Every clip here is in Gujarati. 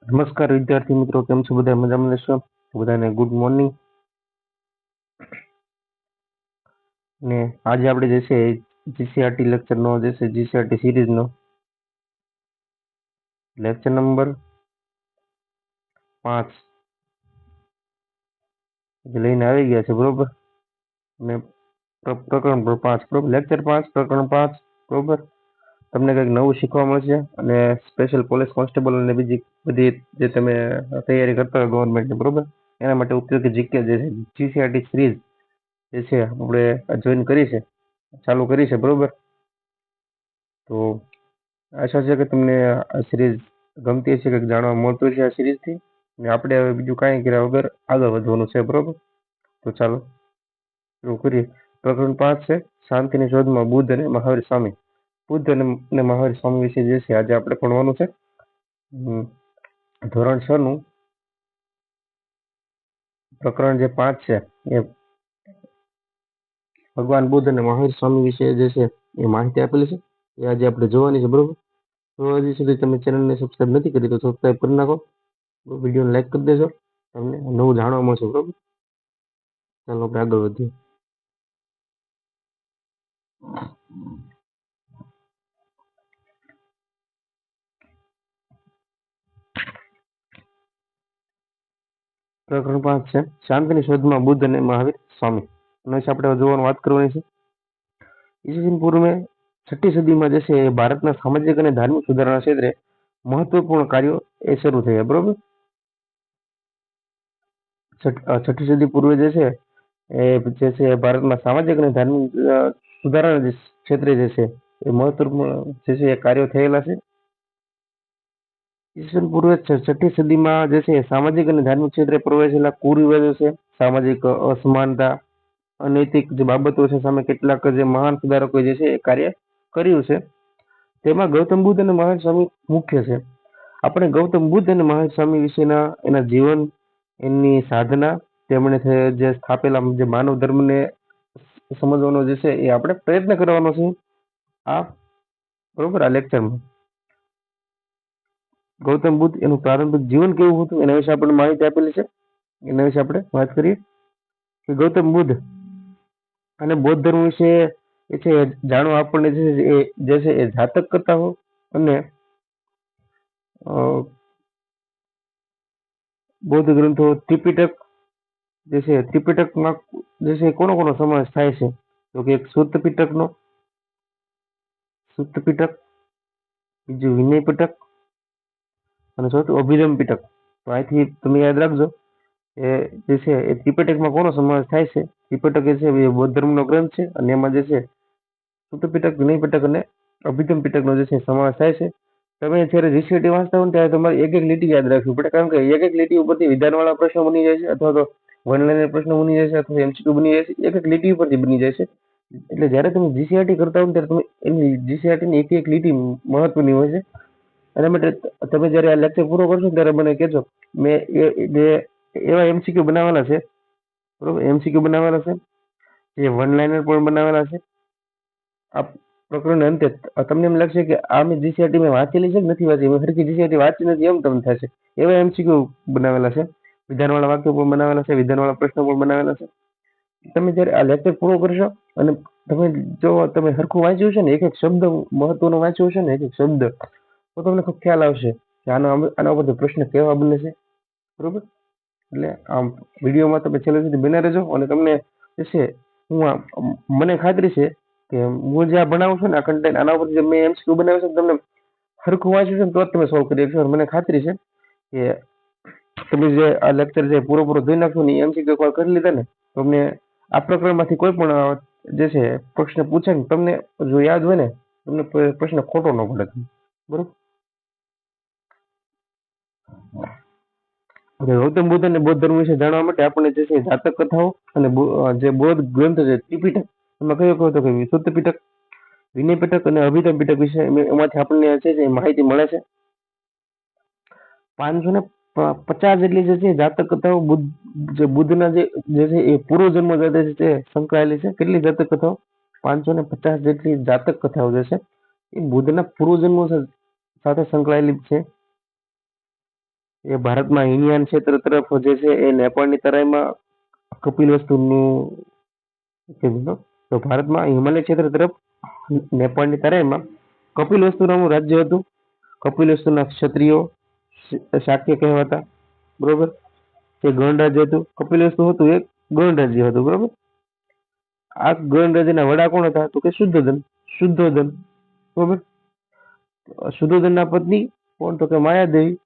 નમસ્કાર વિદ્યાર્થી મિત્રો, કેમ છો બધા? મજામાં લેશો? બધાને ગુડ મોર્નિંગ. ને આજે આપણે જે છે જીસીઆરટી લેક્ચરનો જે છે જીસીઆરટી સિરીઝનો લેક્ચર નંબર 5 લઈને આવી ગયા છે, બરોબર? ને પ્રકરણ 5, બરોબર? લેક્ચર 5 પ્રકરણ 5, બરોબર? તમને કંઈક નવું શીખવા મળશે અને સ્પેશિયલ પોલીસ કોન્સ્ટેબલ અને બીજી બધી જે તમે તૈયારી કરતા હોય ગવર્મેન્ટની, બરોબર, એના માટે ઉપયોગી જીકે જે છે જીસીઆરટી સિરીઝ જે છે આપણે જોઈન કરી છે, ચાલુ કરી છે, બરોબર? તો આશા છે કે તમને આ સિરીઝ ગમતી હશે, કંઈક જાણવા મળતું છે આ સિરીઝથી. ને આપણે હવે બીજું કાંઈ કર્યા વગર આગળ વધવાનું છે, બરોબર? તો ચાલો શરૂ કરીએ. પ્રકરણ 5 છે શાંતિની શોધમાં બુદ્ધ અને મહાવીર સ્વામી. બુદ્ધ અને મહાવીર સ્વામી વિશે જે છે આજે આપણે ભણવાનું છે. ધોરણ 6 નું પ્રકરણ જે 5 છે એ ભગવાન બુદ્ધ અને મહાવીર સ્વામી વિશે જે છે એ માહિતી આપેલી છે, એ આજે આપણે જોવાની છે, બરોબર? તો હજી સુધી તમે ચેનલને સબસ્ક્રાઈબ નથી કરી તો સબસ્ક્રાઈબ કરી નાખો, વિડીયોને લાઈક કરી દેજો, તમને નવું જાણવા મળશે, બરોબર? ચાલો આપણે આગળ વધીએ. પ્રકરણ 5 છે શાંતિની શોધમાં બુદ્ધ અને મહાવીર સ્વામી. એના વિશે આપણે જોવાનું વાત કરવાની છે. ઈસવીસન પૂર્વે 6ઠી સદીમાં જે છે એ ભારતના સામાજિક અને ધાર્મિક સુધારણા ક્ષેત્રે મહત્વપૂર્ણ કાર્યો એ શરૂ થયા, બરોબર? 6ઠી સદી પૂર્વે જે છે ભારતમાં સામાજિક અને ધાર્મિક સુધારણા ક્ષેત્રે જે છે એ મહત્વપૂર્ણ જે છે એ કાર્યો થયેલા છે. ઈસવીસન પૂર્વે 6ઠી સદીમાં જે છે સામાજિક અને ધાર્મિક ક્ષેત્રે પ્રવેશેલા કુરિવાજો છે, સામાજિક અસમાનતા, અનૈતિક જે બાબતો છે સામે કેટલાક જે મહાન સુધારકો જે છે એ કાર્ય કર્યું છે. તેમાં ગૌતમ બુદ્ધ અને મહાવીર સ્વામી મુખ્ય છે. આપણે ગૌતમ બુદ્ધ અને મહાવીર સ્વામી વિશેના એના જીવન, એમની સાધના, તેમણે જે સ્થાપેલા જે માનવ ધર્મને સમજવાનો જે છે એ આપણે પ્રયત્ન કરવાનો છે આ, બરોબર, આ લેક્ચરમાં. ગૌતમ બુદ્ધ એનું પ્રારંભિક જીવન કેવું હતું એના વિશે આપણને માહિતી આપેલી છે, એના વિશે આપણે વાત કરીએ કે ગૌતમ બુદ્ધ અને બૌદ્ધ ધર્મ વિશે એ છે જાણવા આપણને જે છે એ જાતક કથાઓ અને બૌદ્ધ ગ્રંથો ત્રિપિટક જે છે, ત્રિપિટકમાં જે છે કોનો કોનો સમાવેશ થાય છે? તો કે એક સુત્ત પિટકનો, સુત્ત પિટક, બીજું વિનય પિટક અને ચોથું અભિધમ પિટક. તો અહીંથી તમે યાદ રાખજો એ જે છે એ ત્રિપિટકમાં કોનો સમાવેશ થાય છે? ત્રિપિટક એ છે એ બૌદ્ધ ધર્મનો ગ્રંથ છે અને એમાં જે છે સુત્ત પિટક, વિનય પિટક અને અભિધમ પિટકનો જે છે સમાવેશ થાય છે. તમે જ્યારે જીસીઆરટી વાંચતા હો ને ત્યારે તમારે એક એક લીટી યાદ રાખવી પડે, કારણ કે એક એક લીટી ઉપરથી વિધાનવાળા પ્રશ્નો બની જાય છે, અથવા તો વન લાઇનર પ્રશ્નો બની જાય છે, અથવા એમસીક્યુ બની જાય છે, એક એક લીટી ઉપરથી બની જાય છે. એટલે જ્યારે તમે જીસીઆરટી કરતા હો ને ત્યારે તમે એની જીસીઆરટીની એક એક લીટી મહત્વની હોય છે. એના માટે તમે જ્યારે આ લેક્ચર પૂરો કરશો ત્યારે મને કહેજો. મેં એવા એમસીક્યુ બનાવેલા છે, બરોબર, એમસીક્યુ બનાવેલા છે, જે વન લાઇનર પણ બનાવેલા છે. આ પ્રકરણ અંતે તમને એમ લાગશે કે આ મેં જીસીઆરટી મેં વાંચેલી છે કે નથી વાંચી, મેં હરખી જીસીઆરટી વાંચી નથી એમ તમને થશે. એવા એમસીક્યુ બનાવેલા છે, વિધાનવાળા વાક્યો પણ બનાવેલા છે, વિધાનવાળા પ્રશ્નો પણ બનાવેલા છે. તમે જ્યારે આ લેક્ચર પૂરો કરશો અને તમે હરખું વાંચ્યું છે ને, એક એક શબ્દ મહત્વનો વાંચ્યો છે ને, એક એક શબ્દ, તો તમને ખૂબ ખ્યાલ આવશે કે આના ઉપરથી પ્રશ્ન કેવા બને છે, બરોબર? એટલે આમ વિડીયોમાં તમે છેલ્લે સુધી બન્યા રહેજો અને તમને જે છે મને ખાતરી છે કે હું જે આ ભણાવું છું ને આ કન્ટેન્ટ, આના ઉપર જે મેં એમસીક્યુ બનાવ્યું છે તમને હરખું વાંચ્યું છે ને તો જ તમે સોલ્વ કરી શકશો. મને ખાતરી છે કે તમે જે આ લેક્ચર છે પૂરો જોઈ નાખશો ને, એમસીક્યુ એકવાર કરી લીધા ને, તમને આ પ્રકરણમાંથી કોઈ પણ જે છે પ્રશ્ન પૂછે ને, તમને જો યાદ હોય ને, તમને પ્રશ્ન ખોટો ન પડે, બરોબર? ગૌતમ બુદ્ધ અને બૌદ્ધ ધર્મ વિશે જાણવા માટે આપણે જે છે જાતક કથાઓ અને જે બૌદ્ધ ગ્રંથ છે ત્રિપિટક, એમાં કયો કયો તો કે સુત્ત પિટક, વિનય પિટક અને અભિધમ પિટક વિશે એમાંથી આપણને છે માહિતી મળે છે. 550 જેટલી જે છે જાતક કથાઓ બુદ્ધના જે છે એ પૂર્વજન્મ સાથે છે સંકળાયેલી છે. કેટલી જાતક કથાઓ? 550 જેટલી જાતક કથાઓ જે છે એ બુદ્ધના પૂર્વજન્મો સાથે સંકળાયેલી છે. એ ભારતમાં હિનયાન ક્ષેત્ર તરફ જે છે એ નેપાળની તરાઈમાં કપિલવસ્તુનું કીધું હતું. તો ભારતમાં હિમાલય ક્ષેત્ર તરફ નેપાળની તરાઈમાં કપિલવસ્તુ નામનું રાજ્ય હતું. કપિલવસ્તુના ક્ષત્રિયો શાક્ય કહેવાતા, બરોબર. તે ગણરાજ્ય હતું. કપિલવસ્તુ હતું એક ગણરાજ્ય હતું, બરોબર. આ ગણરાજ્યના વડા કોણ હતા? તો કે શુદ્ધોધન, બરોબર. શુદ્ધોધનના પત્ની કોણ? તો કે માયાદેવી.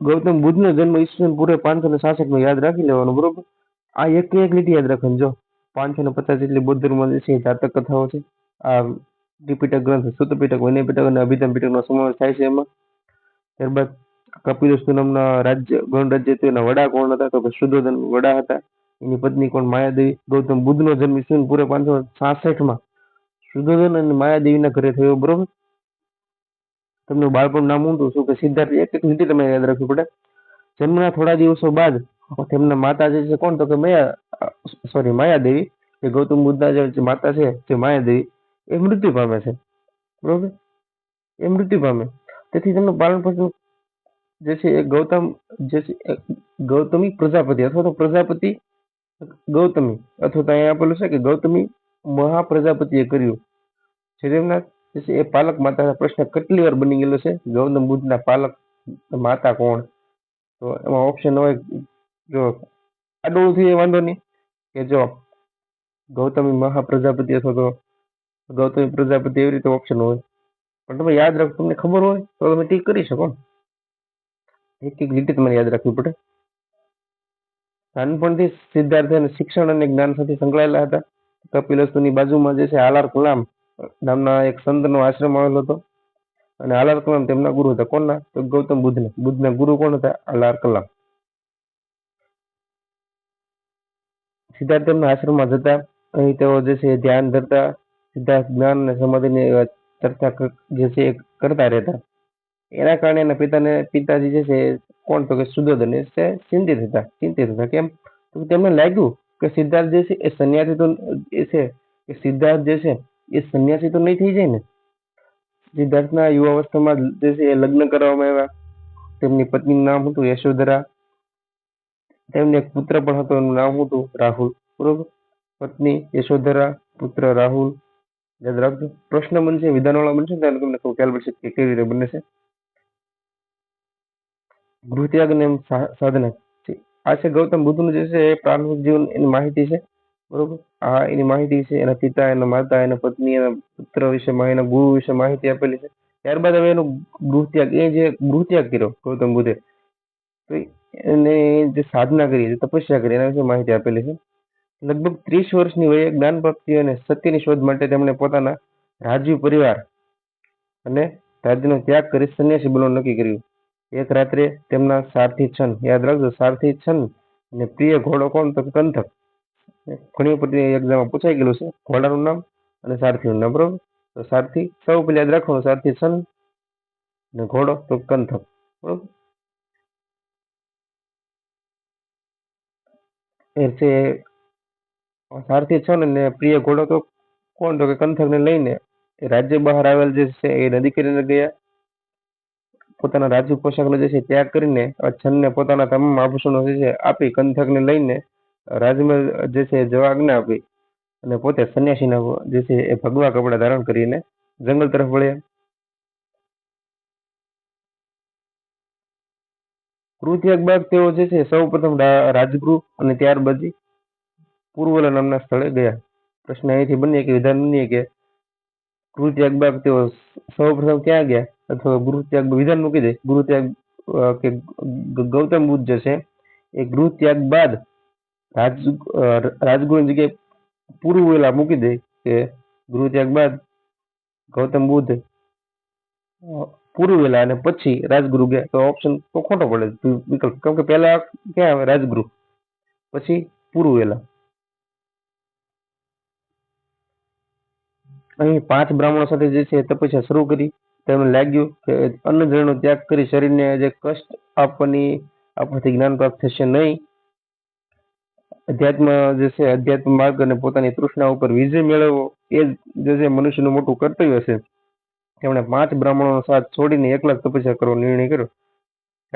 ગૌતમ બુદ્ધનો જન્મ ઈસવીસન પૂર્વે 566 માં યાદ રાખી લેવાનું, બરોબર. આ એક લીટી યાદ રાખવાની. જો 550 જેટલી બૌદ્ધ ધર્મમાં જે છે જાતક કથાઓ છે. આ ત્રિપિટક ગ્રંથ, સૂત પિટક, વિનય પિટક અને અભિધમ પિટકનો સમાવેશ થાય છે એમાં. ત્યારબાદ કપિલવસ્તુ નામના રાજ્ય ગણરાજ્ય હતું, એના વડા કોણ હતા? તો કે શુદ્ધોધન વડા હતા. એની પત્ની કોણ? માયાદેવી. ગૌતમ બુદ્ધનો જન્મ ઈસવીસન પૂર્વે 566 માં શુદ્ધોધન અને માયાદેવીના ઘરે થયો, બરોબર. તેમનું બાળપણ નામ ઊંધું શું? કે સિદ્ધાર્થ. એક લીટી તમે યાદ રાખવી પડે. જન્મના થોડા દિવસો બાદ તેમના માતા જે છે કોણ? તો કે માયાદેવી. જે ગૌતમ બુદ્ધના જે માતા છે જે માયાદેવી, એ મૃત્યુ પામે છે, બરોબર. એ મૃત્યુ પામે. તેથી તેમનું પાલન પોષણ જે છે એ ગૌતમી પ્રજાપતિ અથવા તો પ્રજાપતિ ગૌતમી, અથવા તો અહીંયા આપેલું છે કે ગૌતમી મહાપ્રજાપતિએ કર્યું છે. તેમના એ પાલક માતા. પ્રશ્ન કેટલી વાર બની ગયેલો છે? ગૌતમ બુદ્ધના પાલક માતા કોણ? તો એમાં ઓપ્શન હોય, જો આડું થી વાંધો નહીં, કે જો ગૌતમી મહાપ્રજાપતિ અથવા તો ગૌતમી પ્રજાપતિ, એવી રીતે ઓપ્શન હોય. પણ તમે યાદ રાખો, તમને ખબર હોય તો તમે ટીક કરી શકો. એક લીટી તમારે યાદ રાખવી પડે. નાનપણથી સિદ્ધાર્થ શિક્ષણ અને જ્ઞાન સાથે સંકળાયેલા હતા. કપિલવસ્તુની બાજુમાં જે છે આલાર કલામ નામના એક સંતનો આશ્રમ આવેલો હતો, અને આલાર કલામ તેમના ગુરુ હતા. કોણના? તો ગૌતમ બુદ્ધના. બુદ્ધના ગુરુ કોણ હતા? આલાર કલામ. સિદ્ધાર્થ તેમના આશ્રમમાં જતા. અહીં તેઓ જે છે ધ્યાન ધરતા. સિદ્ધાર્થ જ્ઞાન અને સમાધિની ચર્ચા જે છે કરતા રહેતા. એના કારણે એના પિતાજી જે છે કોણ? તો કે શુદ્ધોધન ચિંતિત હતા. કેમ? તો તેમને લાગ્યું કે સિદ્ધાર્થ જે છે એ સંન્યાસી તો એ છે કે સિદ્ધાર્થ જે છે એ સંન્યાસી તો નહીં થઈ જાય ને. સિદ્ધાર્થના યુવાવસ્થામાં જે છે એ લગ્ન કરવામાં આવ્યા. તેમની પત્નીનું નામ હતું યશોધરા. તેમને એક પુત્ર પણ હતો, એનું નામ હતું રાહુલ, બરોબર. પત્ની યશોધરા, પુત્ર રાહુલ. યાદ રાખજો. પ્રશ્ન બનશે, વિધાનવાળા બનશે, ત્યારે તમને ખ્યાલ પડશે કે કેવી રીતે બને છે. ગૃહત્યાગ અને સાધના. આ છે ગૌતમ બુદ્ધનું જે છે એ પ્રારંભિક જીવન, એની માહિતી છે, બરોબર. આ એની માહિતી છે. એના પિતા, એના માતા, એના પત્ની, એના પુત્ર વિશે, એના ગુરુ વિશે માહિતી આપેલી છે. ત્યારબાદ હવે એનું ગૃહત્યાગ, એ જે ગૃહત્યાગ કર્યો ગૌતમ બુદ્ધે, તો એને જે સાધના કરી, જે તપસ્યા કરી, એના વિશે માહિતી આપેલી છે. લગભગ 30 વર્ષની વયે જ્ઞાન પ્રાપ્તિ અને સત્યની શોધ માટે તેમણે પોતાના રાજવી પરિવાર અને રાજ્યનો ત્યાગ કરી સંન્યાસી બનવાનું નક્કી કર્યું. એક રાત્રે તેમના સારથી છન, યાદ રાખજો, સારથી છન અને પ્રિય ઘોડો કોણ? તો કંથક. ઘણી વખત એક્ઝામમાં પૂછાઈ ગયેલું છે ઘોડાનું નામ અને સારથીનું નામ, બરોબર. તો સારથી સૌ પેલા યાદ રાખવાનું, સારથી છન અને ઘોડો તો કંથક, બરોબર. એ છે સારથી છન અને પ્રિય ઘોડો તો કોણ? તો કે કંથક ને લઈને રાજ્ય બહાર આવેલ જે છે એ નદી કરીને ગયા. પોતાના રાજ્ય પોશાકનો જે છે ત્યાગ કરીને છનને પોતાના તમામ આભૂષણો જે છે આપી કંથકને લઈને રાજમાં જે છે જવા આજ્ઞા આપી, અને પોતે સંન્યાસીના જે છે એ ભગવા કપડા ધારણ કરીને જંગલ તરફ વળ્યા. ગૃહત્યાગ બાદ તેઓ જે છે સૌ પ્રથમ રાજગૃહ અને ત્યારબાદ પૂર્વલા નામના સ્થળે ગયા. પ્રશ્ન અહીંથી બની કે વિધાન બની કે ગૃહત્યાગ બાદ તેઓ સૌ પ્રથમ ક્યાં ગયા, અથવા ગૃહત્યાગ વિધાન મૂકી દે. ગૃહત્યાગ કે ગૌતમ બુદ્ધ જે છે એ ગૃહત્યાગ બાદ રાજગુરુની જગ્યાએ પૂર્વેલા મૂકી દે, કે ગૃહત્યાગ બાદ ગૌતમ બુદ્ધ પૂર્વેલા અને પછી રાજગુરુ ગયા. તો ઓપ્શન તો ખોટો પડે વિકલ્પ, કેમ કે પહેલા ક્યાં આવે? રાજગુરુ, પછી પૂર્વેલા. અહીં 5 બ્રાહ્મણો સાથે જે છે તપસ્યા શરૂ કરી. તેમને લાગ્યું કે અન્ન જળનો ત્યાગ કરી શરીરને જે કષ્ટ આપવાથી જ્ઞાન પ્રાપ્ત થશે નહીં. અધ્યાત્મ માર્ગ અને પોતાની તૃષ્ણા ઉપર વિજય મેળવવો એ જે છે મનુષ્યનું મોટું કર્તવ્ય છે. તેમણે 5 બ્રાહ્મણોનો સાથ છોડીને એકલા જ તપસ્યા કરવાનો નિર્ણય કર્યો.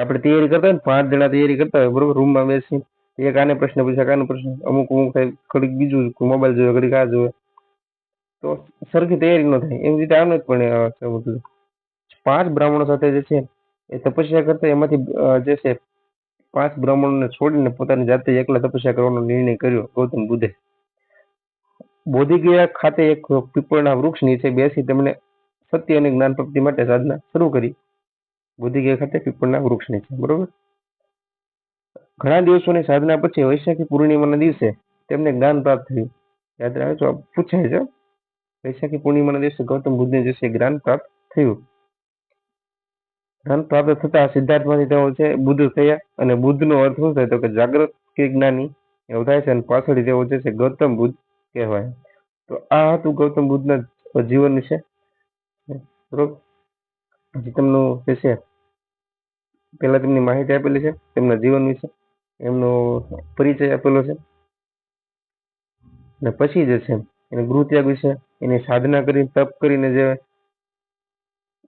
આપણે તૈયારી કરતા હોય ને 5 જણા તૈયારી કરતા હોય બરોબર, રૂમમાં બેસી એક આને પ્રશ્ન પૂછે, આને પ્રશ્ન, અમુક થાય, ઘડીક બીજું મોબાઈલ જોવે, ઘડીક આ જોવે, તો સરખી તૈયારી ન થાય. એવી રીતે આનું જ પણ કેવું હતું. 5 બ્રાહ્મણો સાથે જે છે એ તપસ્યા કરતા, એમાંથી જે છે 5 બ્રાહ્મણોને છોડીને પોતાની જાતે એકલા તપસ્યા કરવાનો નિર્ણય કર્યો ગૌતમ બુદ્ધે. બોધિગયા ખાતે એક પીપળના વૃક્ષ નીચે બેસી તેમણે સત્ય અને જ્ઞાન પ્રાપ્તિ માટે સાધના શરૂ કરી. બોધિગયા ખાતે પીપળના વૃક્ષ નીચે, બરોબર. ઘણા દિવસોની સાધના પછી વૈશાખી પૂર્ણિમાના દિવસે તેમને જ્ઞાન પ્રાપ્ત થયું. યાદ રાખજો, તો પૂછાય છે, વૈશાખી પૂર્ણિમાના દિવસે ગૌતમ બુદ્ધને જે છે જ્ઞાન પ્રાપ્ત થયું. જ્ઞાન પ્રાપ્ત થતા સિદ્ધાર્થમાંથી તેઓ છે બુદ્ધ થયા. અને બુદ્ધનો અર્થ શું થાય તો કે જાગૃત કે જ્ઞાની એવું થાય છે. અને પાછળથી તેઓ જે છે ગૌતમ બુદ્ધ કહેવાય. તો આ હતું ગૌતમ બુદ્ધના જીવન વિશે, બરોબર. હજી તેમનું જે છે પહેલા તેમની માહિતી આપેલી છે, તેમના જીવન વિશે એમનો પરિચય આપેલો છે. અને પછી જે છે એને ગૃહત્યાગ વિશે, એની સાધના કરી, તપ કરીને જે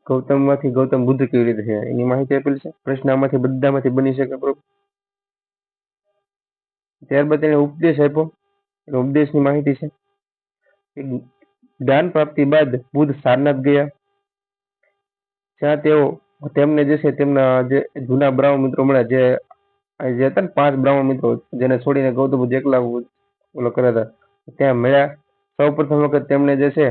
ગૌતમમાંથી ગૌતમ બુદ્ધ કેવી રીતે થયા એની માહિતી આપેલી છે. પ્રશ્ન આમાંથી બધામાંથી બની શકે, બરોબર. ત્યારબાદ તેને ઉપદેશ આપ્યો, એનો ઉપદેશની માહિતી છે. જ્ઞાન પ્રાપ્તિ બાદ બુદ્ધ સારનાથ ગયા, જ્યાં તેમને જે છે તેમના જે જૂના બ્રાહ્મણ મિત્રો મળ્યા, જે હતા ને 5 બ્રાહ્મણ મિત્રો જેને છોડીને ગૌતમ બુદ્ધ એકલા ઓલો કર્યા હતા, ત્યાં મળ્યા. સૌ પ્રથમ વખત તેમણે જે છે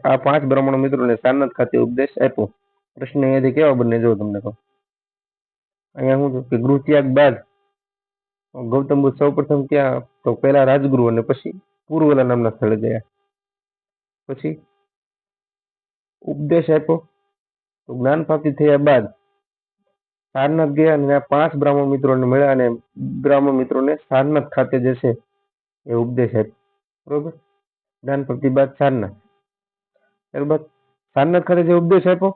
આ 5 બ્રાહ્મણ મિત્રોને સારનાથ ખાતે ઉપદેશ આપ્યો. પ્રશ્ન અહીંયાથી કેવા બને જો તમને કહું. અહીંયા શું કે ગૃહ ત્યાગ બાદ ગૌતમ બુદ્ધ સૌ પ્રથમ ક્યાં તો પહેલા રાજગૃહ અને પછી પૂર્વલા નામના સ્થળે ગયા. પછી ઉપદેશ આપ્યો. તો જ્ઞાન પ્રાપ્તિ થયા બાદ સારનાથ ગયા અને 5 બ્રાહ્મણ મિત્રોને મળ્યા અને બ્રાહ્મણ મિત્રોને સારનાથ ખાતે જે છે એ ઉપદેશ આપ્યો, બરોબર. જ્ઞાન પ્રાપ્તિ બાદ સારનાથ, ત્યારબાદ સારનાથ ખાતે જે ઉપદેશ આપ્યો,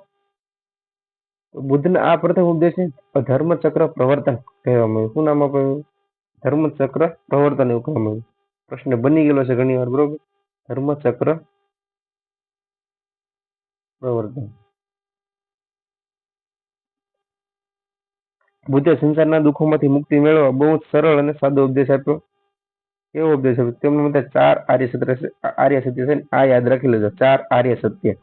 બુદ્ધના આ પ્રથમ ઉપદેશ ધર્મચક્ર પ્રવર્તન કહેવામાં આવ્યું. શું નામ આપ્યું? ધર્મચક્ર પ્રવર્તન એવું કહેવામાં આવ્યું. પ્રશ્ન બની ગયેલો છે ઘણી વાર, બરોબર. ધર્મચક્ર પ્રવર્તન. બુદ્ધે સંસારના દુઃખોમાંથી મુક્તિ મેળવવા બહુ જ સરળ અને સાદો ઉપદેશ આપ્યો. કેવો ઉપદેશ આપ્યો? તેમના મતે 4 આર્ય સત્ય છે. આ યાદ રાખી લેજો, 4 આર્ય સત્ય.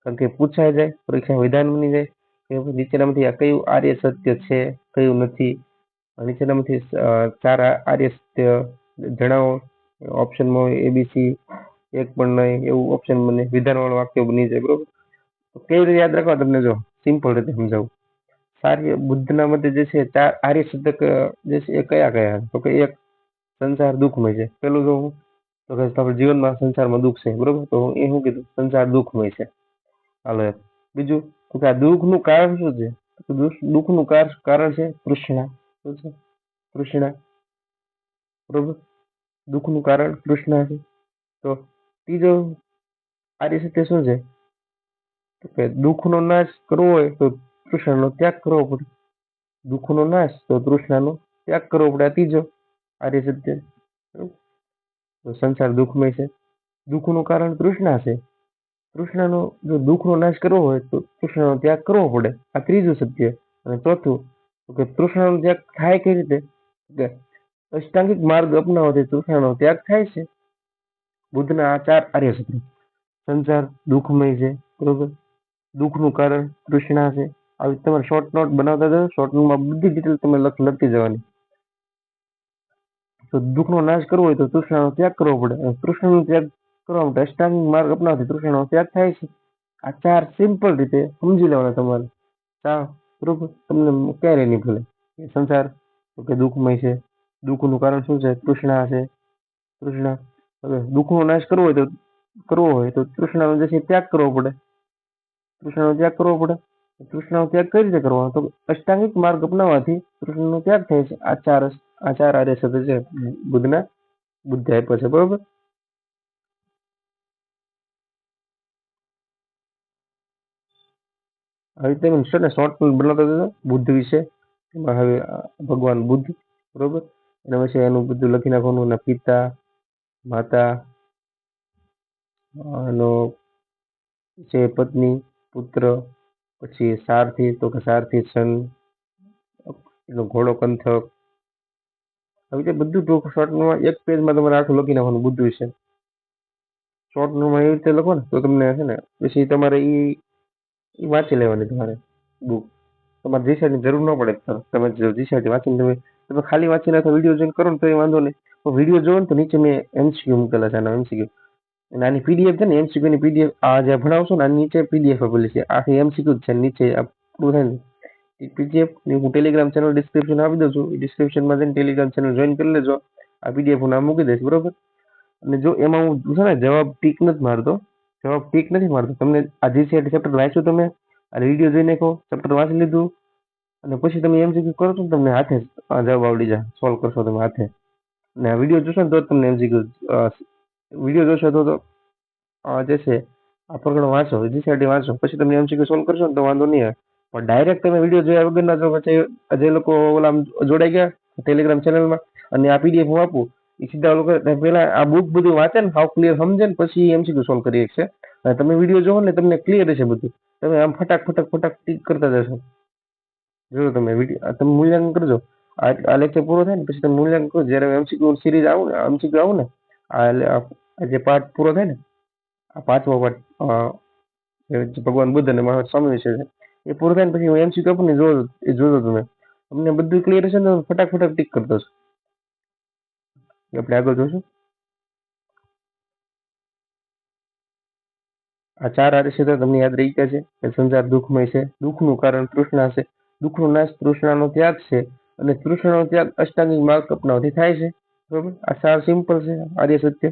કારણ કે પૂછાય જાય, પરીક્ષા વિધાન બની જાય કે નીચેનામાંથી આ કયું આર્ય સત્ય છે, કયું નથી. નીચેનામાંથી 4 આર્ય સત્ય જણાવો. ઓપ્શનમાં હોય એબીસી, એક પણ નહીં એવું ઓપ્શન બને, વિધાનવાળું વાક્ય બની જાય, બરોબર. તો કેવી રીતે યાદ રાખવા તમને જો સિમ્પલ રીતે સમજાવું. બુદ્ધના મતે જે છે 4 આર્ય સત્ય જે છે એ કયા કયા? તો કે એક, સંસાર દુઃખમય છે. પેલું તો કે આપણે જીવનમાં સંસારમાં દુઃખ છે, બરોબર. તો એ શું કીધું? સંસાર દુઃખમય છે. હાલો. બીજું કે આ દુઃખનું કારણ શું છે? દુઃખનું કારણ છે તૃષ્ણા. શું છે? તૃષ્ણા, બરોબર. દુઃખનું કારણ તૃષ્ણા છે. તો ત્રીજો આર્ય સત્ય શું છે? તો કે દુઃખનો નાશ કરવો હોય તો તૃષ્ણાનો ત્યાગ કરવો પડે. દુઃખનો નાશ તો તૃષ્ણાનો ત્યાગ કરવો પડે. આ ત્રીજો આર્ય સત્ય. તો સંસાર દુઃખમય છે, દુઃખનું કારણ તૃષ્ણા છે. તૃષ્ણાનો જો દુઃખનો નાશ કરવો હોય તો તૃષ્ણાનો ત્યાગ કરવો પડે. આ ત્રીજું સત્ય. અને ચોથું કે તૃષ્ણાનો ત્યાગ થાય કઈ રીતે? કે અષ્ટાંગિક માર્ગ અપનાવવાથી તૃષ્ણાનો ત્યાગ થાય છે. બુદ્ધના આ 4 આર્ય સત્ય. સંસાર દુઃખમય છે, બરોબર. દુઃખનું કારણ તૃષ્ણા છે. આવી તમારે શોર્ટ નોટ બનાવતા જાઓ. શોર્ટ નોટમાં બધી ડિટેલ તમે લખતી જવાની. તો દુઃખનો નાશ કરવો હોય તો તૃષ્ણાનો ત્યાગ કરવો પડે. તૃષ્ણાનો ત્યાગ કરવા માટે અષ્ટાંગિક માર્ગ અપનાવવાથી તૃષ્ણાનો ત્યાગ થાય છે. આ 4 સિમ્પલ રીતે સમજી લેવાના તમારે. બરોબર. તમને ક્યારે નહીં ભૂલે. સંસાર તો કે દુઃખમય છે, દુઃખનું કારણ શું છે? તૃષ્ણા છે. તૃષ્ણા. હવે દુઃખનો નાશ કરવો હોય તો તૃષ્ણાનો જે છે ત્યાગ કરવો પડે. તૃષ્ણાનો ત્યાગ કરવો પડે. તૃષ્ણાનો ત્યાગ કઈ રીતે કરવાનો? તો અષ્ટાંગિક માર્ગ અપનાવવાથી તૃષ્ણાનો ત્યાગ થાય છે. આ 4 આર્ય સત્ય છે બુદ્ધે આપ્યો છે, બરોબર. આવી રીતે છે ને શોર્ટ બનાવતા જજો બુદ્ધ વિશે. એમાં હવે ભગવાન બુદ્ધ, બરોબર. એના વિશે એનું બધું લખી નાખવાનું. એના પિતા, માતા, એનો છે પત્ની, પુત્ર, પછી સારથી તો કે સારથી સન, એનો ઘોડો કંથક, આવી રીતે બધું ટૂંક શોર્ટમાં એક પેજમાં તમારે આખું લખી નાખવાનું બધું વિશે. શોર્ટ નોટમાં એવી રીતે લખો ને તો તમને છે ને પછી તમારે ઈ વાંચી લેવાની તમારે બુક. તમારે જીસાની જરૂર ન પડે. તમે જીસાથી વાંચીને તમે ખાલી વાંચીને અથવા વિડીયો જોઈને કરો ને તો એ વાંધો નહીં. તો વિડીયો જોવો ને તો નીચે મેં એમસીક્યુ મૂકેલા છે, આના એમસીક્યુ. અને આની પીડીએફ છે ને એમસીક્યુ ની પીડીએફ આ જે ભણાવશો ને આની નીચે પીડીએફ આપેલી છે. આખી એમસીક્યુ જ છે નીચે આ પૂરું થાય ને એ પીડીએફ હું ટેલિગ્રામ ચેનલ ડિસ્ક્રિપ્શન આપી દઉં છું. એ ડિસ્ક્રિપ્શનમાં જઈને ટેલિગ્રામ ચેનલ જોઈન કરી લેજો. આ પીડીએફ હું નામ મૂકી દઈશ, બરોબર. અને જો એમાં હું છે ને જવાબ ટીક નથી મારતો, જવાબ ટીક નથી મારતો. તમને આ જીસીઆરટી ચેપ્ટર વાંચ્યું, તમે આ વિડીયો જોઈ નાખો, ચેપ્ટર વાંચી લીધું અને પછી તમે એમસીક્યુ કરો છો ને તમને હાથે જ જવાબ આવડી જાય, સોલ્વ કરશો તમે હાથે. ને આ વિડીયો જોશો ને તો જ તમને એમસીક્યુ વિડીયો જોશો તો જે છે આ પ્રકરણ વાંચો, જીસીઆરટી વાંચો, પછી તમે એમસીક્યુ સોલ્વ કરશો ને તો વાંધો નહીં આવે. પણ ડાયરેક્ટ તમે વિડીયો જોયા વગરના જો પછી જે લોકો ઓલા જોડાઈ ગયા ટેલિગ્રામ ચેનલમાં અને આ પીડીએફ હું આપું એ સીધા લોકો પેલા આ બુક બધું વાંચે ને હાવ ક્લિયર સમજે ને પછી એમસીક્યુ સોલ્વ કરી શકશે. અને તમે વિડીયો જોવો ને તમને ક્લિયર હશે બધું. તમે આમ ફટાક ટીક કરતા જશો. જો તમે વિડીયો તમે મૂલ્યાંકન કરજો. આ લેક્ચર પૂરો થાય ને પછી તમે મૂલ્યાંકન કરો. જ્યારે એમસીક્યુ સિરીઝ એમસીક્યુ આવું ને આ જે પાર્ટ પૂરો થાય ને આ 5મો પાર્ટ ભગવાન બુદ્ધ અને મહાવીર સ્વામી વિશે છે એ પૂરો થાય ને પછી હું એમસીક્યુ આપું ને જોજો તમે. તમને બધું ક્લિયર હશે ને ફટાક ટીક કરતો હશો. આપણે આગળ જોશું. આ 4 આર્યસત્ય તમને યાદ રહી ગયા છે કે સંસાર દુઃખમય છે, દુઃખનું કારણ તૃષ્ણા છે, દુઃખનો નાશ તૃષ્ણાનો ત્યાગ છે અને તૃષ્ણાનો ત્યાગ અષ્ટાંગિક માર્ગ અપનાવવાથી થાય છે, બરોબર. આ 4 સિમ્પલ છે આર્યસત્ય.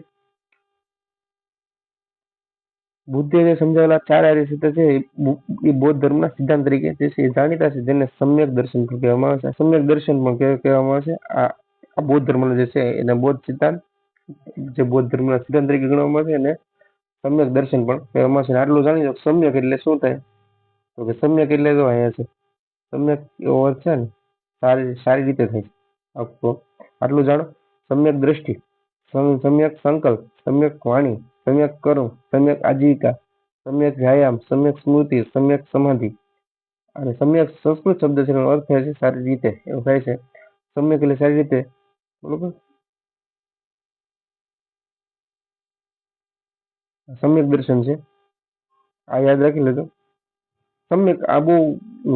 બુદ્ધે જે સમજાવેલા 4 આર્યસત્ય છે એ બૌદ્ધ ધર્મના સિદ્ધાંત તરીકે જે છે એ જાણીતા છે, જેને સમ્યક દર્શન કહેવામાં આવે છે. સમ્યક દર્શન પણ કહેવામાં આવે છે. આ બૌદ્ધ ધર્મનો જે છે એને બૌદ્ધ સિદ્ધાંત જે બૌદ્ધ ધર્મના સિદ્ધાંત તરીકે ગણવામાં આવે છે અને સમ્યક દર્શન પણ કહેવામાં આવે છે. આટલું જાણી લો સમ્યક એટલે શું થાય તો કે સમ્યક એટલે જો અહીંયા છે સમ્યક એવો અર્થ છે ને સારી રીતે થાય આખો. આટલું જાણો. સમ્યક દ્રષ્ટિ, સમ્યક સંકલ્પ, સમ્યક વાણી, સમ્યક કર્મ, સમ્યક આજીવિકા, સમ્યક વ્યાયામ, સમ્યક સ્મૃતિ, સમ્યક સમાધિ. અને સમ્યક સંસ્કૃત શબ્દ છે એનો અર્થ થાય છે સારી રીતે, એવું થાય છે. સમ્યક એટલે સારી રીતે, બરોબર. સમ્યક દર્શન છે આ યાદ રાખી લેજો. સમ્યક આ બહુ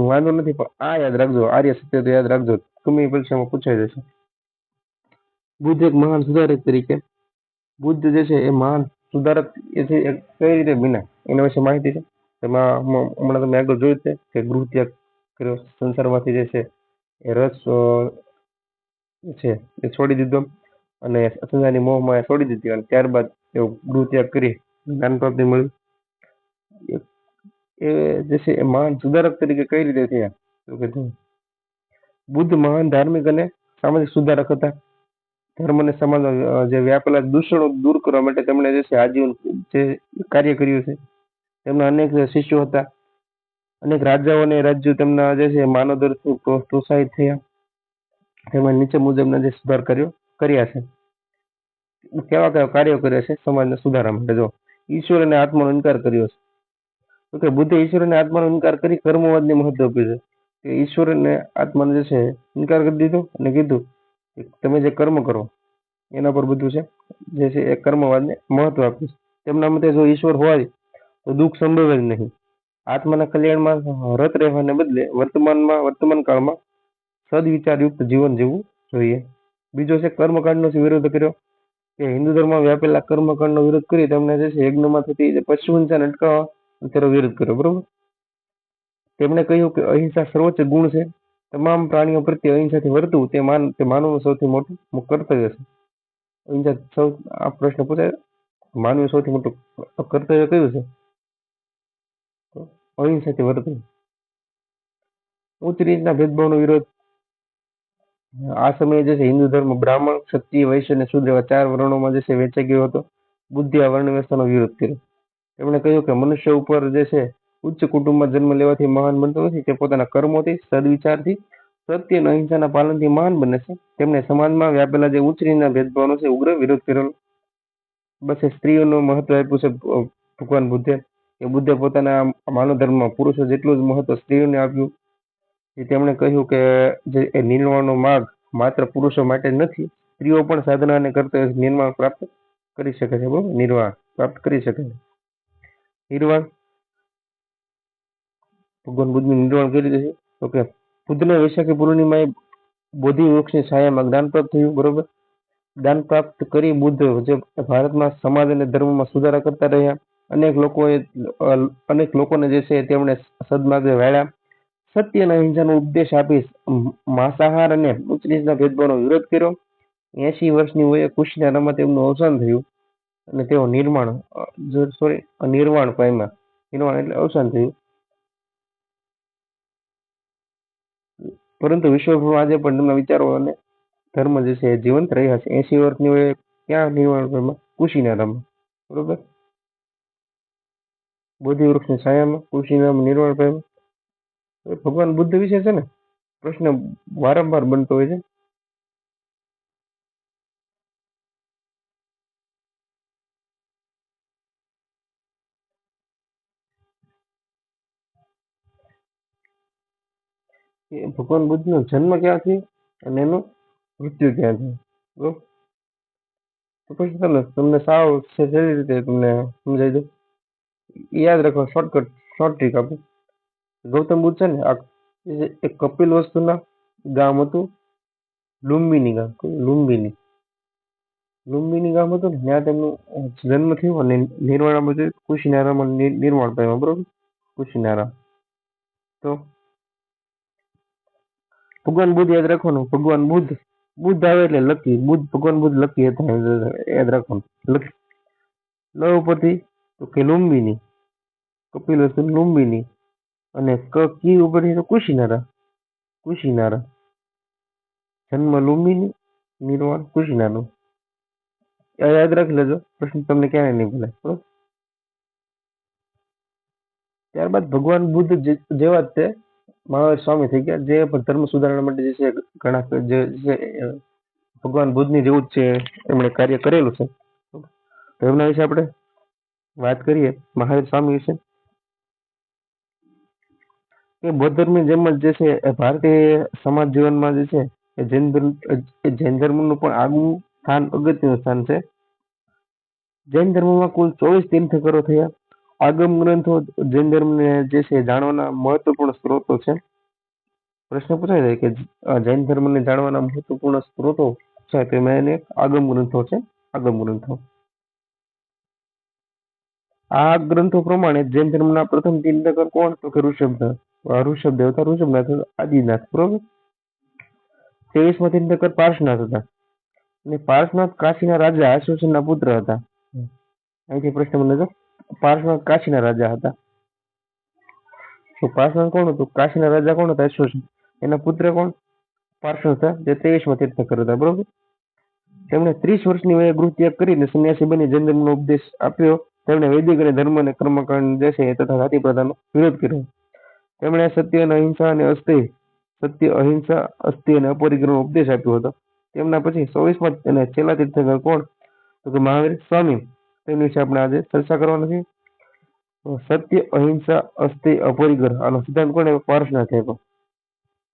વાંધો નથી પણ આ યાદ રાખજો, આર્ય સત્ય તો યાદ રાખજો, ગમે એ પરીક્ષામાં પૂછાઈ જશે. બુદ્ધ એક મહાન સુધારક તરીકે, બુદ્ધ જે છે એ મહાન સુધારક એ છે કઈ રીતે બન્યા એના વિશે માહિતી છે. એમાં હમણાં તમે આગળ જોયું છે કે ગૃહ ત્યાગ કર્યો, સંસારમાંથી જે છે એ રસ છે એ છોડી દીધો અને સંસારની મોહમાં એ છોડી દીધી અને ત્યારબાદ એવો ગૃહ ત્યાગ કરી જ્ઞાન પ્રાપ્તિ મળ્યું. એ જે છે એ મહાન સુધારક તરીકે કઈ રીતે થયા તો કે બુદ્ધ મહાન ધાર્મિક અને સામાજિક સુધારક હતા. ધર્મ અને સમાજમાં જે વ્યાપેલા દૂષણો દૂર કરવા માટે તેમણે જે છે આજીવન જે કાર્ય કર્યું છે. તેમના અનેક શિષ્યો હતા, અનેક રાજાઓ અને રાજ્યો તેમના જે છે માનવદર્શી પ્રોત્સાહિત થયા. તેમાં નીચે મુજબના જે સુધાર કર્યા છે. કેવા કાર્યો કર્યા છે સમાજને સુધારવા માટે? જો ઈશ્વર અને આત્માનો ઇનકાર કર્યો છે. તો કે બુદ્ધે ઈશ્વર અને આત્માનો ઇનકાર કરી કર્મવાદને મહત્વ આપ્યું છે. કે ઈશ્વર અને આત્માનો જે છે ઇનકાર કરી દીધો અને કીધું કે તમે જે કર્મ કરો એના પર બધું છે જે છે એ કર્મવાદને મહત્વ આપ્યું છે. તેમના મતે જો ઈશ્વર હોય તો દુઃખ સંભવે જ નહીં. આત્માના કલ્યાણમાં રત રહેવાને બદલે વર્તમાન કાળમાં સદવિચારયુક્ત જીવન જીવવું જોઈએ. બીજો છે કર્મકાંડનો વિરોધ કર્યો કે હિન્દુ ધર્મમાં વ્યાપેલા કર્મકાંડનો વિરોધ કરી તેમણે જે છે યજ્ઞમાં થતી પશુ હિંસાને અટકાવવા તેનો વિરોધ કર્યો, બરોબર. તેમણે કહ્યું કે અહિંસા સર્વોચ્ચ ગુણ છે. તમામ પ્રાણીઓ પ્રત્યે અહિંસાથી વર્તવું તે માનવનું સૌથી મોટું કર્તવ્ય છે. અહિંસા આ પ્રશ્ન પૂછાય, માનવનું સૌથી મોટું કર્તવ્ય કયું છે? અહિંસાથી વર્તવું. ઉચ્ચ નીચના ભેદભાવનો વિરોધ. આ સમયે જે છે હિન્દુ ધર્મ બ્રાહ્મણ, ક્ષત્રિય, વૈશ્ય અને શૂદ્ર એવા 4 વર્ણોમાં જે છે વહેંચાઈ ગયો હતો. બુદ્ધે આ વર્ણ વ્યવસ્થાનો વિરોધ કર્યો. તેમણે કહ્યું કે મનુષ્ય ઉપર જે છે ઉચ્ચ કુટુંબમાં જન્મ લેવાથી મહાન બનતો નથી, તે પોતાના કર્મોથી, સદવિચારથી, સત્ય અને અહિંસાના પાલનથી મહાન બને છે. તેમણે સમાજમાં વ્યાપેલા જે ઉચ્ચ નીચના ભેદભાવનો છે ઉગ્ર વિરોધ કરેલો. બસ સ્ત્રીઓનું મહત્વ આપ્યું છે ભગવાન બુદ્ધે કે બુદ્ધે પોતાના માનવ ધર્મમાં પુરુષો જેટલું જ મહત્વ સ્ત્રીઓને આપ્યું. તેમણે કહ્યું કે જે એ નિર્વાણનો માર્ગ માત્ર પુરુષો માટે જ નથી, સ્ત્રીઓ પણ સાધના અને કર્તવ્ય નિર્માણ પ્રાપ્ત કરી શકે છે. બરોબર, નિર્વાણ પ્રાપ્ત કરી શકે છે. નિર્વાણ ભગવાન બુદ્ધનું નિર્વાણ કરી દીધું. તો કે બુદ્ધને વૈશાખી પૂર્ણિમાએ બોધિ વૃક્ષની છાયામાં જ્ઞાન પ્રાપ્ત થયું. બરોબર, જ્ઞાન પ્રાપ્ત કરી બુદ્ધ જે ભારતમાં સમાજ અને ધર્મમાં સુધારા કરતા રહ્યા. અનેક લોકોને જે છે તેમણે સદમાર્ગે વાળ્યા. સત્ય અને અહિંસાનો ઉપદેશ આપી માંસાહાર અને ઉચ્ચ નીચના ભેદભાવનો વિરોધ કર્યો. 80 વર્ષની વયે કુશીનારામાં તેમનું અવસાન થયું અને તેઓ નિર્વાણ પામ્યા. નિર્વાણ એટલે અવસાન થયું. પરંતુ વિશ્વભરમાં આજે પણ તેમના વિચારો અને ધર્મ જે છે જીવંત રહ્યા છે. 80 વર્ષની વયે ક્યાં નિર્વાણ પામ્યા? કુશીનારામાં. બરોબર, બોધિ વૃક્ષની છાયામાં કુશીનારામાં નિર્વાણ પામ્યા. ભગવાન બુદ્ધ વિશે છે ને પ્રશ્ન વારંવાર બનતો હોય છે. ભગવાન બુદ્ધ નો જન્મ ક્યાંથી અને એનું મૃત્યુ ક્યાંથી? બરોબર, તો પછી તમને સાવ સહેલી રીતે તમને સમજાઈ દઉં. યાદ રાખો, શોર્ટ ટ્રીક આપું. ગૌતમ બુદ્ધ છે ને એક કપિલ વસ્તુના ગામ હતું, લુંબિની ગામ. લુંબિની ગામ હતું ને ત્યાં તેમનું જન્મ થયો અને નિર્વાણ કુશીનારામાં નિર્વાણ પામ્યા. બરોબર, કુશીનારા. તો ભગવાન બુદ્ધ યાદ રાખવાનું. ભગવાન બુદ્ધ આવે એટલે લકી. ભગવાન બુદ્ધ લકી હતા, યાદ રાખવાનું. લકી લ ઉપરથી તો કે લુંબિની, કપિલ વસ્તુ લુંબિની, અને કી ઉપરથી તો કુશીનારા. જન્મ લુંબિની, નિર્વાણ કુશીનારાનું. યાદ રાખી લેજો, પ્રશ્ન તમને ક્યાંય નહીં ભૂલાય. બરોબર, ત્યારબાદ ભગવાન બુદ્ધ જેવા જ તે મહાવીર સ્વામી થઈ ગયા, જે ધર્મ સુધારણા માટે જે છે ઘણા જે ભગવાન બુદ્ધની જેવું જ છે એમણે કાર્ય કરેલું છે. તો એમના વિશે આપણે વાત કરીએ, મહાવીર સ્વામી વિશે. એ બૌદ્ધ ધર્મની જેમ જ જે છે એ ભારતીય સમાજ જીવનમાં જે છે એ જૈન ધર્મનું પણ આગવું સ્થાન, અગત્યનું સ્થાન છે. જૈન ધર્મમાં કુલ 24 તીર્થંકરો થયા. આગમ ગ્રંથો જૈન ધર્મને જે છે જાણવાના મહત્વપૂર્ણ સ્ત્રોતો છે. પ્રશ્ન પૂછાય છે કે જૈન ધર્મને જાણવાના મહત્વપૂર્ણ સ્ત્રોતો છે, તેમાં એને આગમ ગ્રંથો છે. આગમ ગ્રંથો. આ ગ્રંથો પ્રમાણે જૈન ધર્મના પ્રથમ તીર્થંકર કોણ? તો કે ઋષભદેવ. ઋષભદેવ હતા, ઋષભનાથ આદિનાથ. બરોબર, 23મા તીર્થંકર પાર્શનાથ હતા. અને પાર્શનાથ કાશીના રાજા અશ્વસેનના પુત્ર હતા. અહીંથી પ્રશ્ન બને છે, પાર્શનાથ કાશીના રાજા હતા. તો પાર્શનાથ કોણ હતું? કાશીના રાજા કોણ હતા? અશ્વસેન. એના પુત્ર કોણ? પાર્શનાથ હતા, જે 23મા તીર્થંકર હતા. બરોબર, તેમણે 30 વર્ષની વયે ગૃહત્યાગ કરીને સંન્યાસી બની જૈન ધર્મનો ઉપદેશ આપ્યો. તેમણે વૈદિક અને ધર્મ અને કર્મકાંડ જે છે તથા જાતિ પ્રથાનો વિરોધ કર્યો. તેમણે સત્ય અને અહિંસા અને અપરિગ્રહનો ઉપદેશ આપ્યો હતો. તેમના પછી 24મા અને છેલ્લા તીર્થંકર કોણ? તો કે મહાવીર સ્વામી. તેમની વિશે આપણે આજે ચર્ચા કરવાની છે. સત્ય, અહિંસા, અસ્થેય, અપરિગ્રહ આનો સિદ્ધાંત કોણે? પાર્શનાથે આપ્યો.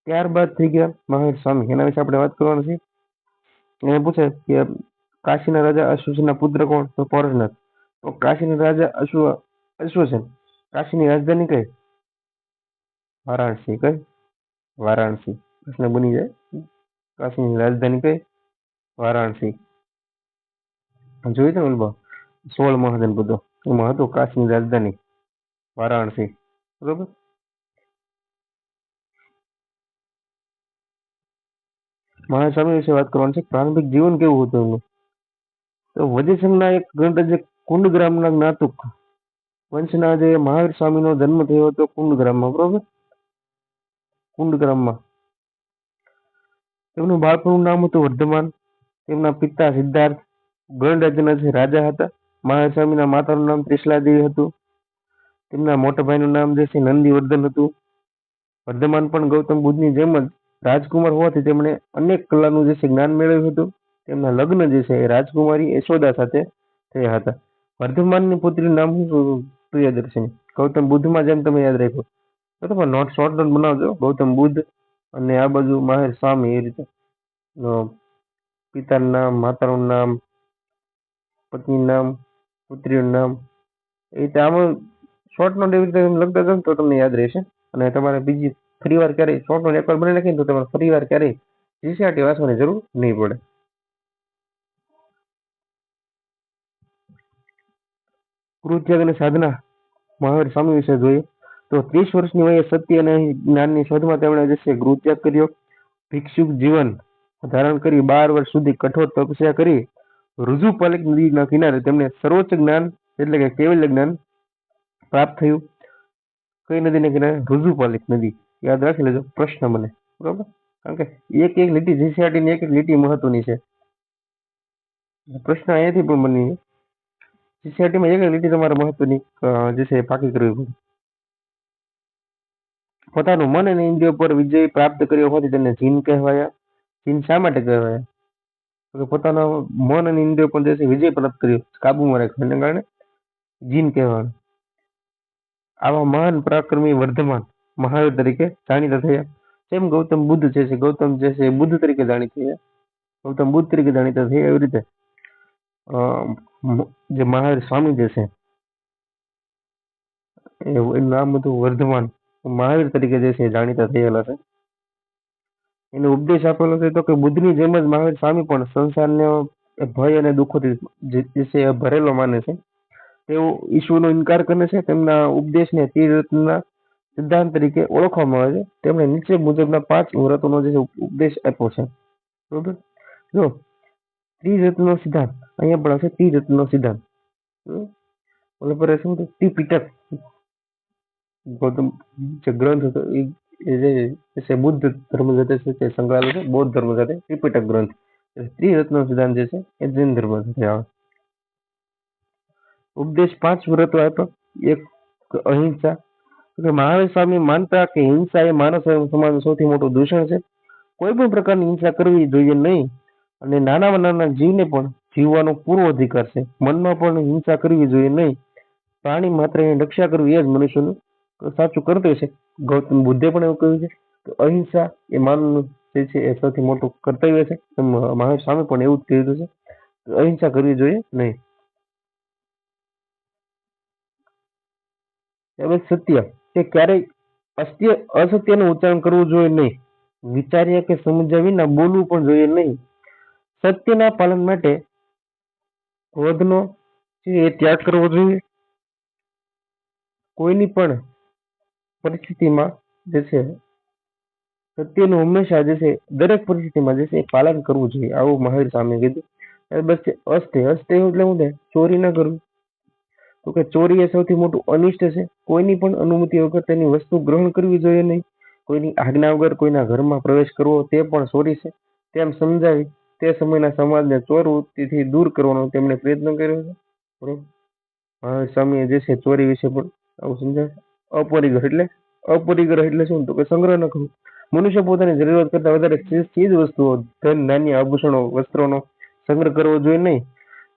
ત્યારબાદ થઈ ગયા મહાવીર સ્વામી. એના વિશે આપણે વાત કરવાની છે. એને પૂછે કે કાશીના રાજા અશ્વસેનના પુત્ર કોણ? તો પાર્શનાથ. તો કાશીના રાજા અશ્વસેન. કાશીની રાજધાની કઈ? વારાણસી. કઈ? વારાણસી. પ્રશ્ન બની જાય, કાશીની રાજધાની કઈ? વારાણસી. જોયું તો ઓલબા 16 મહાજન બધો એમાં હતું કાશીની રાજધાની વારાણસી. બરોબર, મહાવીર સ્વામી વિશે વાત કરવાની છે. પ્રારંભિક જીવન કેવું હતું એમનું? તો વજ્રસંઘના એક ગ્રંથ જે કુંડગ્રામના જ્ઞાતુક વંશના જે મહાવીર સ્વામીનો જન્મ થયો હતો કુંડગ્રામમાં. બરોબર, કુંડગ્રામમાં. તેમનું બાળપણનું નામ હતું વર્ધમાન. તેમના પિતા સિદ્ધાર્થ ગણ રાજ્યના જે રાજા હતા. મહાવીર સ્વામીના માતાનું નામ ત્રિશલાદેવી હતું. તેમના મોટા ભાઈનું નામ જે છે નંદીવર્ધન હતું. વર્ધમાન પણ ગૌતમ બુદ્ધની જેમ જ રાજકુમાર હોવાથી તેમણે અનેક કલાનું જે છે જ્ઞાન મેળવ્યું હતું. તેમના લગ્ન જે છે એ રાજકુમારી યશોદા સાથે થયા હતા. વર્ધમાનની પુત્રીનું નામ શું? પ્રિયદર્શિની. ગૌતમ બુદ્ધમાં જેમ તમે યાદ રાખ્યો તો તમે નોટ શોર્ટ નોટ બનાવજો. ગૌતમ બુદ્ધ અને આ બાજુ માહિર સ્વામી એ રીતે પિતાનું નામ, માતાનું નામ, પત્નીનું નામ, પુત્રીનું નામ એ રીતે આમાં શોર્ટ નોટ એવી રીતે લખતા જાવ તો તમને યાદ રહેશે. અને તમારે બીજી ફરી વાર ક્યારેય શોર્ટ નોટ એકવાર બનાવી નાખીને તો તમારે ફરી વાર ક્યારેય જીસીઆરટી વાંચવાની જરૂર નહીં પડે. ગૃહત્યાગ અને સાધના મહાવીર સ્વામી વિશે જોઈએ તો 30 વર્ષની વયે સત્ય અને જ્ઞાનની શોધમાં તેમણે જે છે ગૃહત્યાગ કર્યો. ભિક્ષુક જીવન ધારણ કરી 12 વર્ષ સુધી કઠોર તપસ્યા કરી ઋજુપાલિક નદીના કિનારે તેમને સર્વોચ્ચ જ્ઞાન એટલે કે કેવલ્ય જ્ઞાન પ્રાપ્ત થયું. કઈ નદીના કિનારે? ઋજુપાલિક નદી. યાદ રાખી લેજો, પ્રશ્ન મને. બરોબર, કારણ કે એક એક લીટી જીસીઆરટી ની એક એક લીટી મહત્વની છે. પ્રશ્ન અહીંયાથી પણ બની જીસીઆરટી માં એક એક લીટી તમારે મહત્વની જે છે પાકી કરવી પડે. પોતાનું મન અને ઇન્દ્રિયો પર વિજય પ્રાપ્ત કર્યો હોવાથી તેને જીન કહેવાયા. જીન શા માટે કહેવાયા? તો પોતાના મન અને ઇન્દ્રિયો પર જે છે વિજય પ્રાપ્ત કર્યો, કાબુમાં રાખ્યો, એને કારણે જીન કહેવાય. આવા મહાન પરાક્રમી વર્ધમાન મહાવીર તરીકે જાણીતા થયા. જેમ ગૌતમ બુદ્ધ છે ગૌતમ જે છે બુદ્ધ તરીકે જાણીતા થયા, ગૌતમ બુદ્ધ તરીકે જાણીતા થયા, એવી રીતે જે મહાવીર સ્વામી જે છે એનું નામ હતું વર્ધમાન મહાવીર તરીકે જે છે જાણીતા થયેલા છે. એનો ઉપદેશ આપેલો છે તો કે બુદ્ધની જેમ જ મહાવીર સ્વામી પણ સંસારને ભય અને દુઃખોથી જે છે ભરેલો માને છે. તેઓ ઈશ્વરનો ઇનકાર કરે છે. તેમના ઉપદેશને ત્રિરત્નના સિદ્ધાંત તરીકે ઓળખવામાં આવે છે. તેમણે નીચે મુજબના 5 વ્રતોનો જે ઉપદેશ આપ્યો છે. બરોબર, જો ત્રિરત્નનો સિદ્ધાંત અહીંયા પણ હશે. ત્રિરત્નનો સિદ્ધાંત બરોબર શું ત્રિપિટક ગૌતમ જે ગ્રંથ હતો એ જે બુદ્ધ ધર્મ સાથે છે સંકળાયેલો છે. બૌદ્ધ ધર્મ સાથે ત્રિપિટક ગ્રંથ. ત્રિરત્નનો સિદ્ધાંત જે છે એ જૈન ધર્મ સાથે આવે. ઉપદેશ 5 વ્રતો આપ્યા. એક અહિંસા. મહાવીર સ્વામી માનતા કે હિંસા એ માનવ સમાજનું સૌથી મોટું દૂષણ છે. કોઈ પણ પ્રકારની હિંસા કરવી જોઈએ નહીં અને નાનામાં નાના જીવને પણ જીવવાનો પૂરો અધિકાર છે. મનમાં પણ હિંસા કરવી જોઈએ નહીં. પ્રાણી માત્ર એની રક્ષા કરવી એ જ મનુષ્યનું સાચું કર્તવ્ય છે. ગૌતમ બુદ્ધે પણ એવું કહ્યું છે કે અહિંસા એ માનવનું જે છે એ સૌથી મોટું કર્તવ્ય છે. મહાવીર સ્વામી પણ એવું જ કીધું છે કે અહિંસા કરવી જોઈએ નહીં. સત્ય કે ક્યારેય અસત્યનું ઉચ્ચારણ કરવું જોઈએ નહીં. વિચાર્યા કે સમજ્યા વિના બોલવું પણ જોઈએ નહીં. સત્યના પાલન માટે ક્રોધનો એ ત્યાગ કરવો જોઈએ. કોઈની પણ પરિસ્થિતિમાં જે છે સત્યનું હંમેશા જે છે દરેક પરિસ્થિતિમાં જે છે પાલન કરવું જોઈએ, આવું મહાવીર સ્વામીએ કીધું. બસ અસ્તે એટલે શું થાય? ચોરી ન કરવી. તો કે ચોરી એ સૌથી મોટું અનિષ્ટ છે. કોઈની પણ અનુમતિ વગર તેની વસ્તુ ગ્રહણ કરવી જોઈએ નહીં. કોઈની આજ્ઞા વગર કોઈના ઘરમાં પ્રવેશ કરવો તે પણ ચોરી છે. તેમ સમજાવી તે સમયના સમાજને ચોર વૃત્તિથી દૂર કરવાનો તેમણે પ્રયત્ન કર્યો છે. બરોબર, મહાવીર સ્વામીએ જે છે ચોરી વિશે પણ આવું સમજાવે. અપરિગ્રહ એટલે શું? તો કે સંગ્રહ ન કરવો. મનુષ્ય પોતાની જરૂરિયાત કરતા વધારે ચીજ વસ્તુઓ, ધન, ધાન્ય, આભૂષણો, વસ્ત્રોનો સંગ્રહ કરવો જોઈએ નહીં.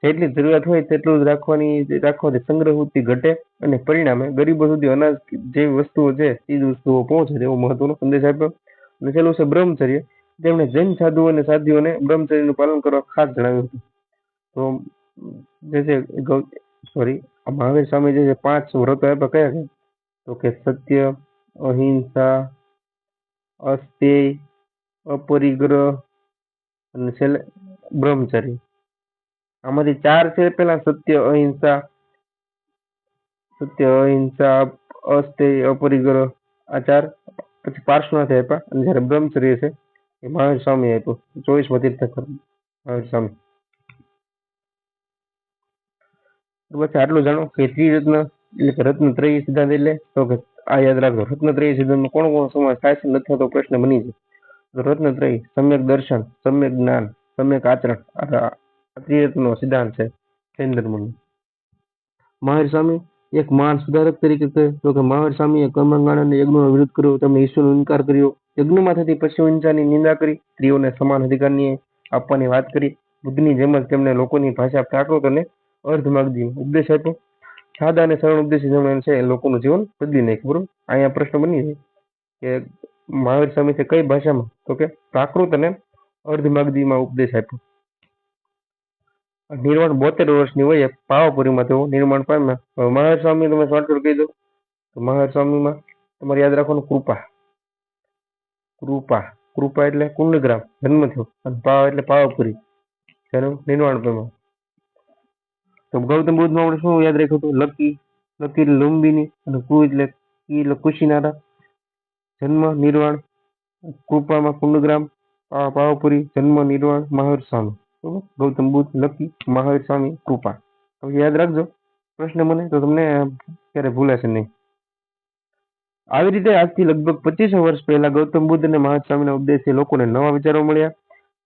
જેટલી જરૂરિયાત હોય તેટલું જ રાખવાથી સંગ્રહ વૃત્તિ ઘટે અને પરિણામે ગરીબો સુધી અનાજ જેવી વસ્તુઓ છે ચીજ વસ્તુઓ પહોંચે તેવો મહત્વનો સંદેશ આપ્યો. અને છેલ્લું છે બ્રહ્મચર્ય. તેમણે જૈન સાધુઓ અને સાધ્વીઓને બ્રહ્મચર્યનું પાલન કરવા ખાસ જણાવ્યું હતું. તો જે છે મહાવીર સ્વામી જે છે 5 વ્રતો આપ્યા. કયા કયા? તો કે સત્ય, અહિંસા, અસ્તેય, અપરિગ્રહ અને છેલ્લે બ્રહ્મચર્ય. આમાંથી 4 છે. પેલા સત્ય, અહિંસા, અસ્તેય, અપરિગ્રહ, આ 4 પછી પાર્શ્વનાથે આપ્યા. અને જયારે બ્રહ્મચર્ય છે એ મહાવીર સ્વામી આપ્યો. 24 તીર્થંકર મહાવીર સ્વામી. બસ આટલું જાણો કે ત્રિરત્ન એટલે કે રત્નત્રયી સિદ્ધાંત એટલે તો કે આ યાદ રાખજો. રત્નત્રયી સિદ્ધાંતમાં કોણ કોણ સમાજ થાય છે નથી થતો પ્રશ્ન બની છે. તો રત્નત્રયી સમ્યક દર્શન, સમ્યક જ્ઞાન, સમ્યક આચરણ, આ ત્રિરત્નનો સિદ્ધાંત છે જૈન ધર્મનો. મહાવીર સ્વામી એક મહાન સુધારક તરીકે કહે તો કે મહાવીર સ્વામીએ કર્મકાંડ અને યજ્ઞનો વિરોધ કર્યો. તેમણે ઈશ્વરનો ઇનકાર કર્યો. યજ્ઞમાં થતી પશુ હિંસાની નિંદા કરી. સ્ત્રીઓને સમાન અધિકારની આપવાની વાત કરી. બુદ્ધની જેમ જ તેમણે લોકોની ભાષા પ્રાકૃત અને અર્ધમાગધીમાં ઉપદેશ આપ્યો. સાદા અને સરળ ઉપદેશી જમણ છે એ લોકોનું જીવન બદલી નાખ્યું. બરોબર, અહીંયા પ્રશ્ન બની છે કે મહાવીર સ્વામી છે કઈ ભાષામાં, તો કે પ્રાકૃત અને અર્ધમાગધીમાં ઉપદેશ આપ્યો. નિર્વાણ 72 વર્ષની વયે પાવાપુરીમાં તેઓ નિર્માણ પામ્યા. હવે મહાવીર સ્વામી તમે શોર્ટકટ કહી દો તો મહાવીર સ્વામીમાં તમારે યાદ રાખવાનું કૃપા. કૃપા કૃપા એટલે કુંડગ્રામ જન્મ થયો, અને પાવા એટલે પાવાપુરી જેનું નિર્વાણ પામ્યા. તો ગૌતમ બુદ્ધમાં આપણે શું યાદ રાખ્યું હતું? લકી, લકી એટલે લુંબિની, અને કુ એટલે કી એટલે કુશીનારા, જન્મ નિર્વાણ, કૃપામાં કુંડગ્રામ, પાવાપુરી, જન્મ નિર્વાણ, મહાવીર સ્વામી. બરોબર, ગૌતમ બુદ્ધ, લકી, મહાવીર સ્વામી, કૃપા. હવે યાદ રાખજો પ્રશ્ન મને તો તમને ક્યારે ભૂલાશે નહીં. આવી રીતે આજથી લગભગ 2500 વર્ષ પહેલા ગૌતમ બુદ્ધ અને મહાવીર સ્વામીના ઉપદેશથી લોકોને નવા વિચારો મળ્યા.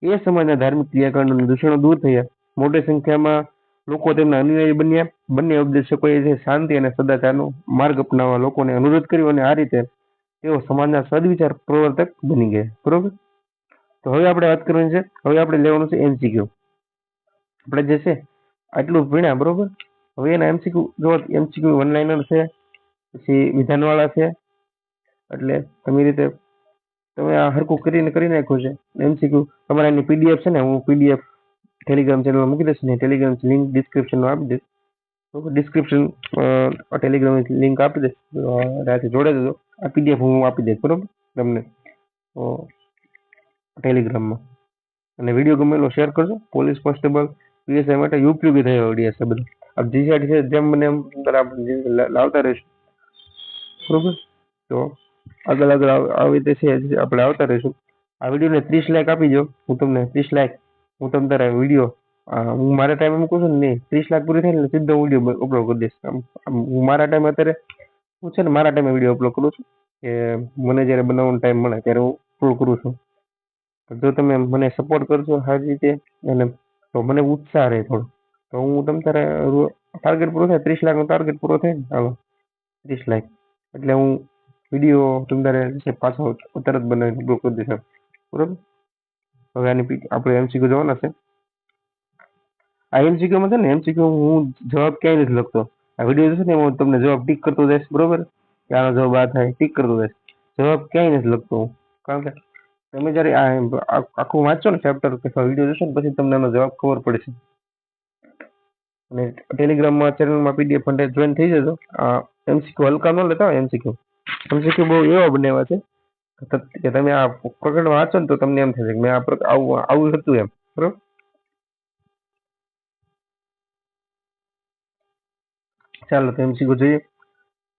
એ સમાજના ધાર્મિક ક્રિયાકાંડ અને દૂષણો દૂર થયા. મોટી સંખ્યામાં લોકો તેમના અનુયાયી બન્યા. બંને ઉપદેશકોએ શાંતિ અને સદાચારનો માર્ગ અપનાવવા લોકોને અનુરોધ કર્યો, અને આ રીતે તેઓ સમાજના સદવિચાર પ્રવર્તક બની ગયા. બરોબર, તો હવે આપણે વાત કરવાની છે. હવે આપણે લેવાનું છે MCQ. આપણે જે છે આટલું ભણ્યા, બરોબર. હવે એના MCQ જો MCQ વન લાઇનર છે, પછી વિધાનવાળા છે, એટલે તમે રીતે તમે આ હરકું કરી નાખ્યું છે. MCQ તમારે એની PDF છે ને, હું PDF ટેલિગ્રામ ચેનલમાં મૂકી દઈશ ને, ટેલિગ્રામ લિંક ડિસ્ક્રિપ્શનમાં આપી દઈશ. બરોબર, ડિસ્ક્રિપ્શન ટેલિગ્રામ લિંક આપી દઈશ, ત્યાંથી જોડે દેજો. આ PDF હું આપી દઈશ, બરોબર, તમને ટેલિગ્રામમાં. અને વિડીયો ગમેલો શેર કરજો. પોલીસ કોન્સ્ટેબલ PSI માટે ઉપયોગી થયો વિડીયો છે બધું. આ GCRT છે જેમ મને એમ લાવતા રહીશું, બરોબર. તો આગળ આવી રીતે છે આપણે આવતા રહીશું. આ વિડીયોને 30 લાઈક આપી દો. હું તમને 30 લાઈક હું તમ તારા વિડીયો હું મારા ટાઈમે મૂકું છું ને, 30 લાખ પૂરી થાય ને સીધો વિડીયો અપલોડ કરી દઈશ. હું મારા ટાઈમે અત્યારે હું છે ને મારા ટાઈમે વિડીયો અપલોડ કરું છું, કે મને જ્યારે બનાવવાનો ટાઈમ મળે ત્યારે હું અપલોડ કરું છું. જો તમે મને સપોર્ટ કરશો સારી રીતે, અને તો મને ઉત્સાહ રહે થોડો, તો હું તમ તારે ટાર્ગેટ પૂરો થાય 30 લાખનો ટાર્ગેટ પૂરો થાય ને, હાલો 30 લાખ એટલે હું વિડીયો તમ તારે પાછો તરત બનાવીને અપલોડ કરી દઈશ, બરોબર. હવે આની આપણે MCQ જોવાના છે. આ MCQ માં છે ને, MCQ હું જવાબ ક્યાંય નથી લખતો. આ વિડીયો જોશે ને હું તમને જવાબ ટીક કરતો જઈશ, બરોબર, કે આનો જવાબ આ થાય, ટીક કરતો જઈશ. જવાબ ક્યાંય નથી લખતો હું, કારણ કે તમે જ્યારે આખું વાંચો ને ચેપ્ટર કે વિડીયો જોશો ને પછી તમને એનો જવાબ ખબર પડશે. અને ટેલિગ્રામમાં ચેનલમાં PDF ફંડે જોઈન થઈ જજો. MCQ હલકા ન લેતા હોય. MCQ બહુ એવા બનાવ્યા છે કે તમે આ પ્રકરણ વાંચો ને તો તમને એમ થશે કે મેં આવું હતું એમ, બરોબર. ચાલો તો MCQ જોઈએ.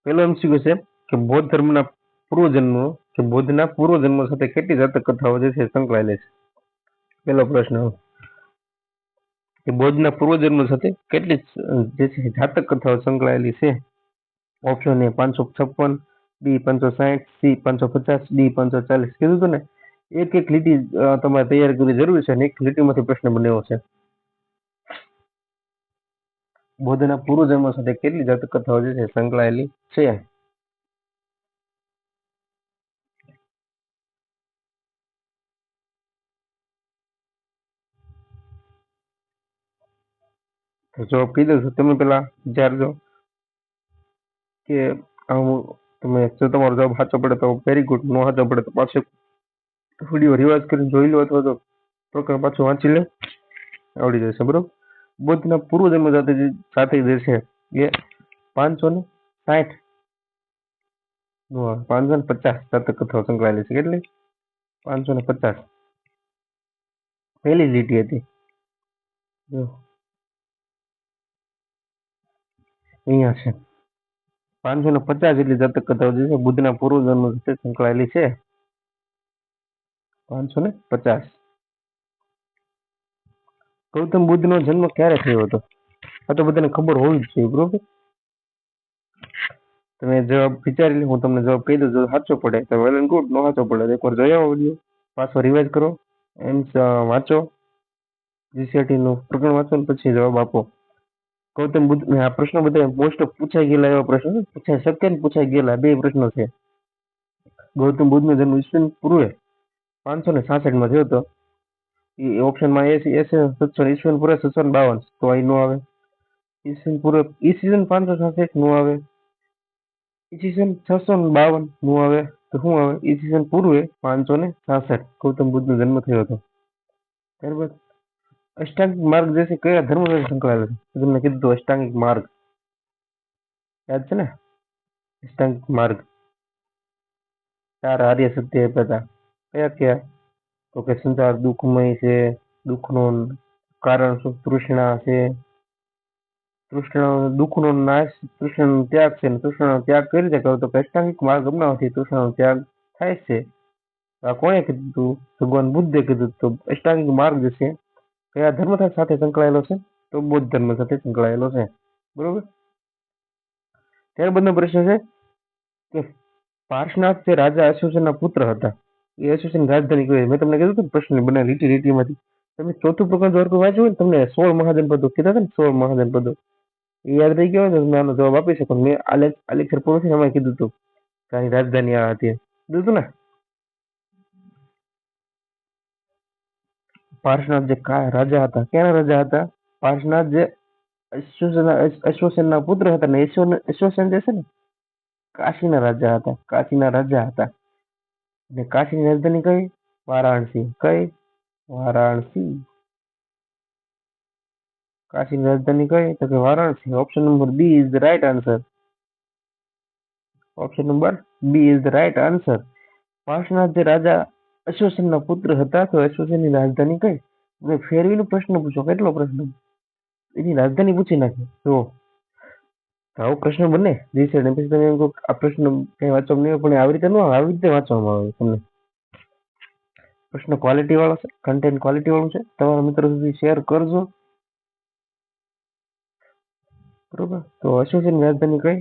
પેલો MCQ છે કે બૌદ્ધ ધર્મના પૂર્વજન્મો કે બૌદ્ધના પૂર્વજન્મો સાથે કેટલી જાતક કથાઓ જે છે સંકળાયેલી છે. પેલો પ્રશ્ન કે બૌદ્ધના પૂર્વજન્મો સાથે કેટલી જે છે જાતક કથાઓ સંકળાયેલી છે. Option A 556, B 560, C 550, D 540. કીધું હતું ને, એક લીટી તમારે તૈયાર કરવી જરૂરી છે, અને એક લીટીમાંથી પ્રશ્ન બન્યો છે. બૌદ્ધના પૂર્વજન્મો સાથે કેટલી જાતક કથાઓ જે છે સંકળાયેલી છે. જવાબ કહી દઉં છું, તમે પેલા વિચારજો કે તમે જો તમારો જવાબ સાચો પડે તો વેરી ગુડ, નો સાચો પડે તો પાછો વિડીયો રિવાઇઝ કરીને જોઈ લો, અથવા તો પ્રકરણ પાછું વાંચી લે, આવડી જશે, બરોબર. બૌદ્ધના પૂર્વજન્મ સાથે જે છે એ 560 550 જાતક કથાઓ સંકળાયેલી છે. કેટલી? 550. પહેલી લીટી હતી, અહીંયા છે 550 જેટલી જાતક કથાઓ જે છે બુદ્ધના પૂર્વજન્મ સાથે સંકળાયેલી છે. 550. ગૌતમ બુદ્ધનો જન્મ ક્યારે થયો હતો? આ તો બધાને ખબર હોવી જ જોઈએ, બરોબર. તમે જવાબ વિચારી લો, હું તમને જવાબ કહી દઉં. જો સાચો પડે તો વેલ એન્ડ ગુડ, નો સાચો પડે એકવાર જોઈ આવો વિડીયો, પાછો રિવાઇઝ કરો, એમ વાંચો, GCRT નું પ્રકરણ વાંચો, પછી જવાબ આપો. ગૌતમ બુદ્ધ આ પ્રશ્નો બધા મોસ્ટ ઓફ પૂછાઈ ગયેલા એવા પ્રશ્નો પૂછાઈ શકે ને પૂછાઈ ગયેલા બે પ્રશ્નો છે. ગૌતમ બુદ્ધનો જન્મ ઈસવીસન પૂર્વે 566 માં થયો હતો. એ ઓપ્શનમાં એ છે 700 ઈસવીસન પૂર્વે 752, તો અહીં નો આવે. ઈસવીસન પૂર્વે ઈસવીસન 566 નું આવે, ઈસવીસન 652 નું આવે, તો શું આવે? ઈસવીસન પૂર્વે 566 ગૌતમ બુદ્ધ નો જન્મ થયો હતો. ત્યારબાદ અષ્ટાંગિક માર્ગ જે છે કયા ધર્મ સાથે સંકળાયેલો છે? તો તમને કીધું હતું અષ્ટાંગિક માર્ગ યાદ છે ને? અષ્ટાંગિક માર્ગ 4 આર્ય સત્ય આપ્યા હતા. કયા કયા? તો કે સંસાર દુઃખમય છે, દુઃખનું કારણ શું? તૃષ્ણા છે, તૃષ્ણા દુઃખનો નાશ, તૃષ્ણાનો ત્યાગ છે, અને તૃષ્ણાનો ત્યાગ કઈ રીતે કરો? તો અષ્ટાંગિક માર્ગ અપનાવવાથી તૃષ્ણાનો ત્યાગ થાય છે. આ કોણે કીધું હતું? ભગવાન બુદ્ધે કીધું. તો અષ્ટાંગિક માર્ગ જે છે કયા ધર્મ સાથે સંકળાયેલો છે? તો બૌદ્ધ ધર્મ સાથે સંકળાયેલો છે. બરોબર. ત્યારબાદનો પ્રશ્ન છે કે પાર્શનાથ જે રાજા અશોકના પુત્ર હતા, એ અશોકની રાજધાની કઈ? મેં તમને કીધું હતું પ્રશ્ન બને લીટીમાંથી. તમે ચોથું પ્રકરણ જો વાંચ્યું હોય ને, તમને 16 મહાજનપદો કીધા હતા ને, 16 મહાજનપદો એ યાદ રહી ગયો હોય તો તમે આનો જવાબ આપી શકો. મેં આ લેક્ચર પૂરો થઈને એમાં કીધું હતું કે આની રાજધાની આ હતી. કીધું હતું ને? પાર્શનાથ જે રાજા હતા, ક્યાંના રાજા હતા? પાર્શનાથ જે અશ્વસેનના પુત્ર હતા ને, અશ્વસેન જે છે ને કાશીના રાજા હતા. કાશીના રાજા હતા. અને કાશીની રાજધાની કઈ? વારાણસી. કઈ? વારાણસી. કાશીની રાજધાની કઈ? તો કે Varanasi. Option number B is the right answer. Option number B is the right answer. Parshwanath જે રાજા અશ્વસેનના પુત્ર હતા, તો અશ્વસેનની રાજધાની કઈ? તમે ફેરવીનો પ્રશ્ન પૂછો. કેટલો પ્રશ્ન? એની રાજધાની પૂછી નાખી. જો આવો પ્રશ્ન બને પછી તમે એમ કહો આ પ્રશ્ન કઈ વાંચવામાં નહીં પણ આવી રીતે ન આવે, આવી રીતે વાંચવામાં આવે. તમને પ્રશ્ન ક્વોલિટી વાળો છે, કન્ટેન્ટ ક્વોલિટી વાળું છે. તમારા મિત્રો સુધી શેર કરજો. બરોબર. તો અશોકની રાજધાની કઈ?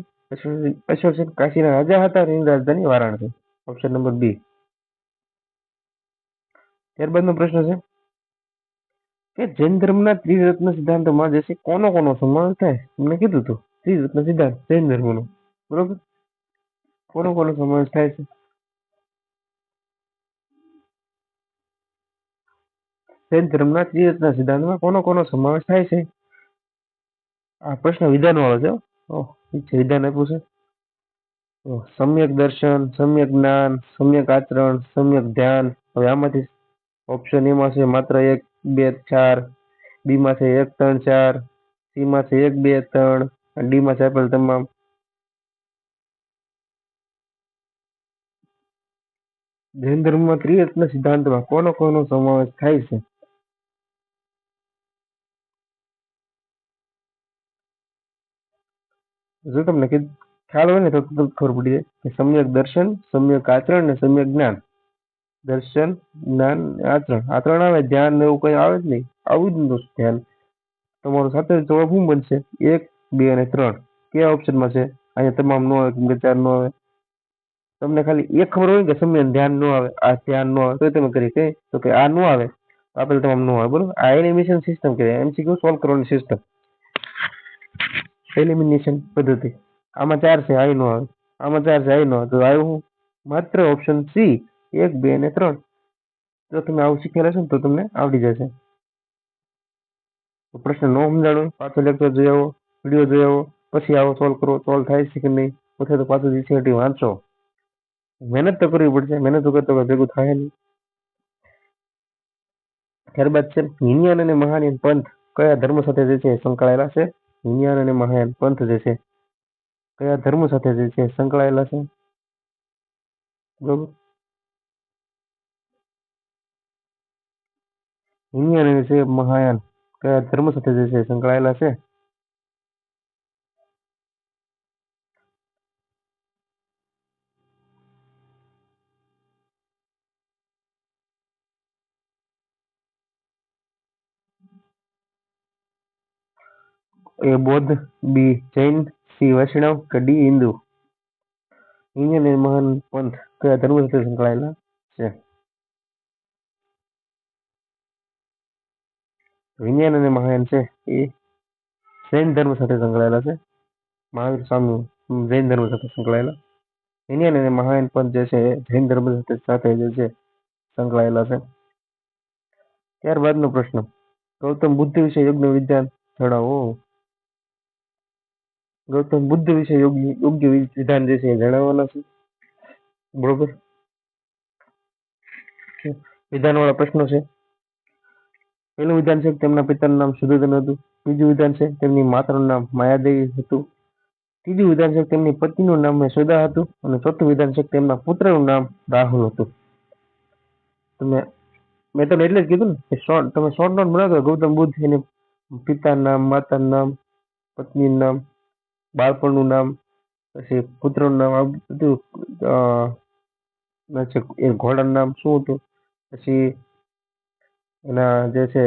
અશોક કાશીના રાજા હતા, એની રાજધાની વારાણસી. Option number B. ત્યારબાદનો પ્રશ્ન છે કે જૈન ધર્મના ત્રિરત્ન સિદ્ધાંતમાં જે છે કોનો કોનો સમાવેશ થાય? તમને કીધું હતું ત્રિરત્ન સિદ્ધાંત જૈન ધર્મનો. બરોબર. કોનો કોનો સમાવેશ થાય છે? જૈન ધર્મના ત્રિરત્ન સિદ્ધાંતમાં કોનો કોનો સમાવેશ થાય છે? આ પ્રશ્ન વિધાન વાળો છે. વિધાન આપ્યું છે. સમ્યક દર્શન, સમ્યક જ્ઞાન, સમ્યક આચરણ, સમ્યક ધ્યાન. હવે આમાંથી ઓપ્શન એમાં છે માત્ર 1, 2, 4, બી માં છે 1, 3, 4, સી માં છે 1, 2, 3, અને ડી માં છે આપેલ તમામ. જૈન ધર્મમાં ત્રિરત્ન સિદ્ધાંતમાં કોનો કોનો સમાવેશ થાય છે? જો તમને ખ્યાલ હોય ને તો ખબર પડી જાય કે સમ્યક દર્શન, સમ્યક આચરણ અને સમ્યક જ્ઞાન. દર્શન, જ્ઞાન, આચરણ. આચરણ આવે, ધ્યાન એવું કઈ આવે જ નહીં. આવું જ નથી ધ્યાન. તમારો સાથે જવાબ શું બનશે? 1, 2 અને 3. કયા ઓપ્શનમાં છે? અહીંયા તમામ નો આવે, કેમ કે 4 નો આવે. તમને ખાલી એક ખબર હોય કે સમ્યક ધ્યાન નો આવે, આ ધ્યાન નો આવે, તો તમે કરી કઈ તો કે આ નો આવે, આપેલ તમામ નો આવે. બરોબર. આ એલિમિનેશન સિસ્ટમ કહેવાય. એમસીક્યુ સોલ્વ કરવાની સિસ્ટમ, એલિમિનેશન પદ્ધતિ. આમાં 4 છે, આ નો આવે. આમાં 4 છે, આ નો આવે. તો આવ્યું માત્ર ઓપ્શન સી, 1, 2 અને 3. જો તમે આવું શીખેલા છો ને તો તમને આવડી જશે. પ્રશ્ન ન સમજાણો પાછો લેક્ચર જોઈ આવો, વિડીયો જોઈ આવો, પછી આવો સોલ્વ કરો. સોલ્વ થાય છે કે નહીં, પછી તો પાછું જીસીઆરટી વાંચો. મહેનત તો કરવી પડશે. મહેનત વગર તો ભેગું થાય નહીં. ત્યારબાદ છે હિનયાન અને મહાયાન પંથ કયા ધર્મ સાથે જે છે સંકળાયેલા છે? હિનયાન અને મહાયાન પંથ જે છે કયા ધર્મ સાથે જે છે સંકળાયેલા છે? બરોબર. હિનયાન અને છે મહાયાન કયા ધર્મ સાથે જે છે સંકળાયેલા છે? એ બૌદ્ધ, બી જૈન, સી વૈષ્ણવ કે ડી હિન્દુ? હિનયાન અને મહાયાન પંથ કયા ધર્મ સાથે સંકળાયેલા છે? હિનયાન અને મહાયાન છે એ જૈન ધર્મ સાથે સંકળાયેલા છે. મહાવીર સ્વામી જૈન ધર્મ સાથે સંકળાયેલા. હિનયાન અને મહાયાન પંથ જે છે એ જૈન ધર્મ સાથે જે છે સંકળાયેલા છે. ત્યારબાદનો પ્રશ્ન ગૌતમ બુદ્ધ વિશે યોગ્ય વિધાન જણાવો. ગૌતમ બુદ્ધ વિશે યોગ્ય વિધાન જે છે એ જણાવવાના છે. બરોબર. વિધાન વાળા પ્રશ્નો છે. પહેલું વિધાન છે તેમના પિતાનું નામ શુદ્ધોધન હતું. બીજું વિધાન છે તેમની માતાનું નામ માયાદેવી હતું. ત્રીજું વિધાન છે તેમની પત્નીનું નામ યશોદા હતું. અને ચોથું વિધાન છે તેમના પુત્રનું નામ રાહુલ હતું. તમે મેં તમને એટલે જ કીધું ને કે તમે શોર્ટ નોટ બનાવો. ગૌતમ બુદ્ધ એને પિતાનું નામ, માતાનું નામ, પત્નીનું નામ, બાળપણનું નામ, પછી પુત્રનું નામ, આ બધું એ ઘોડાનું નામ શું હતું, પછી એના જે છે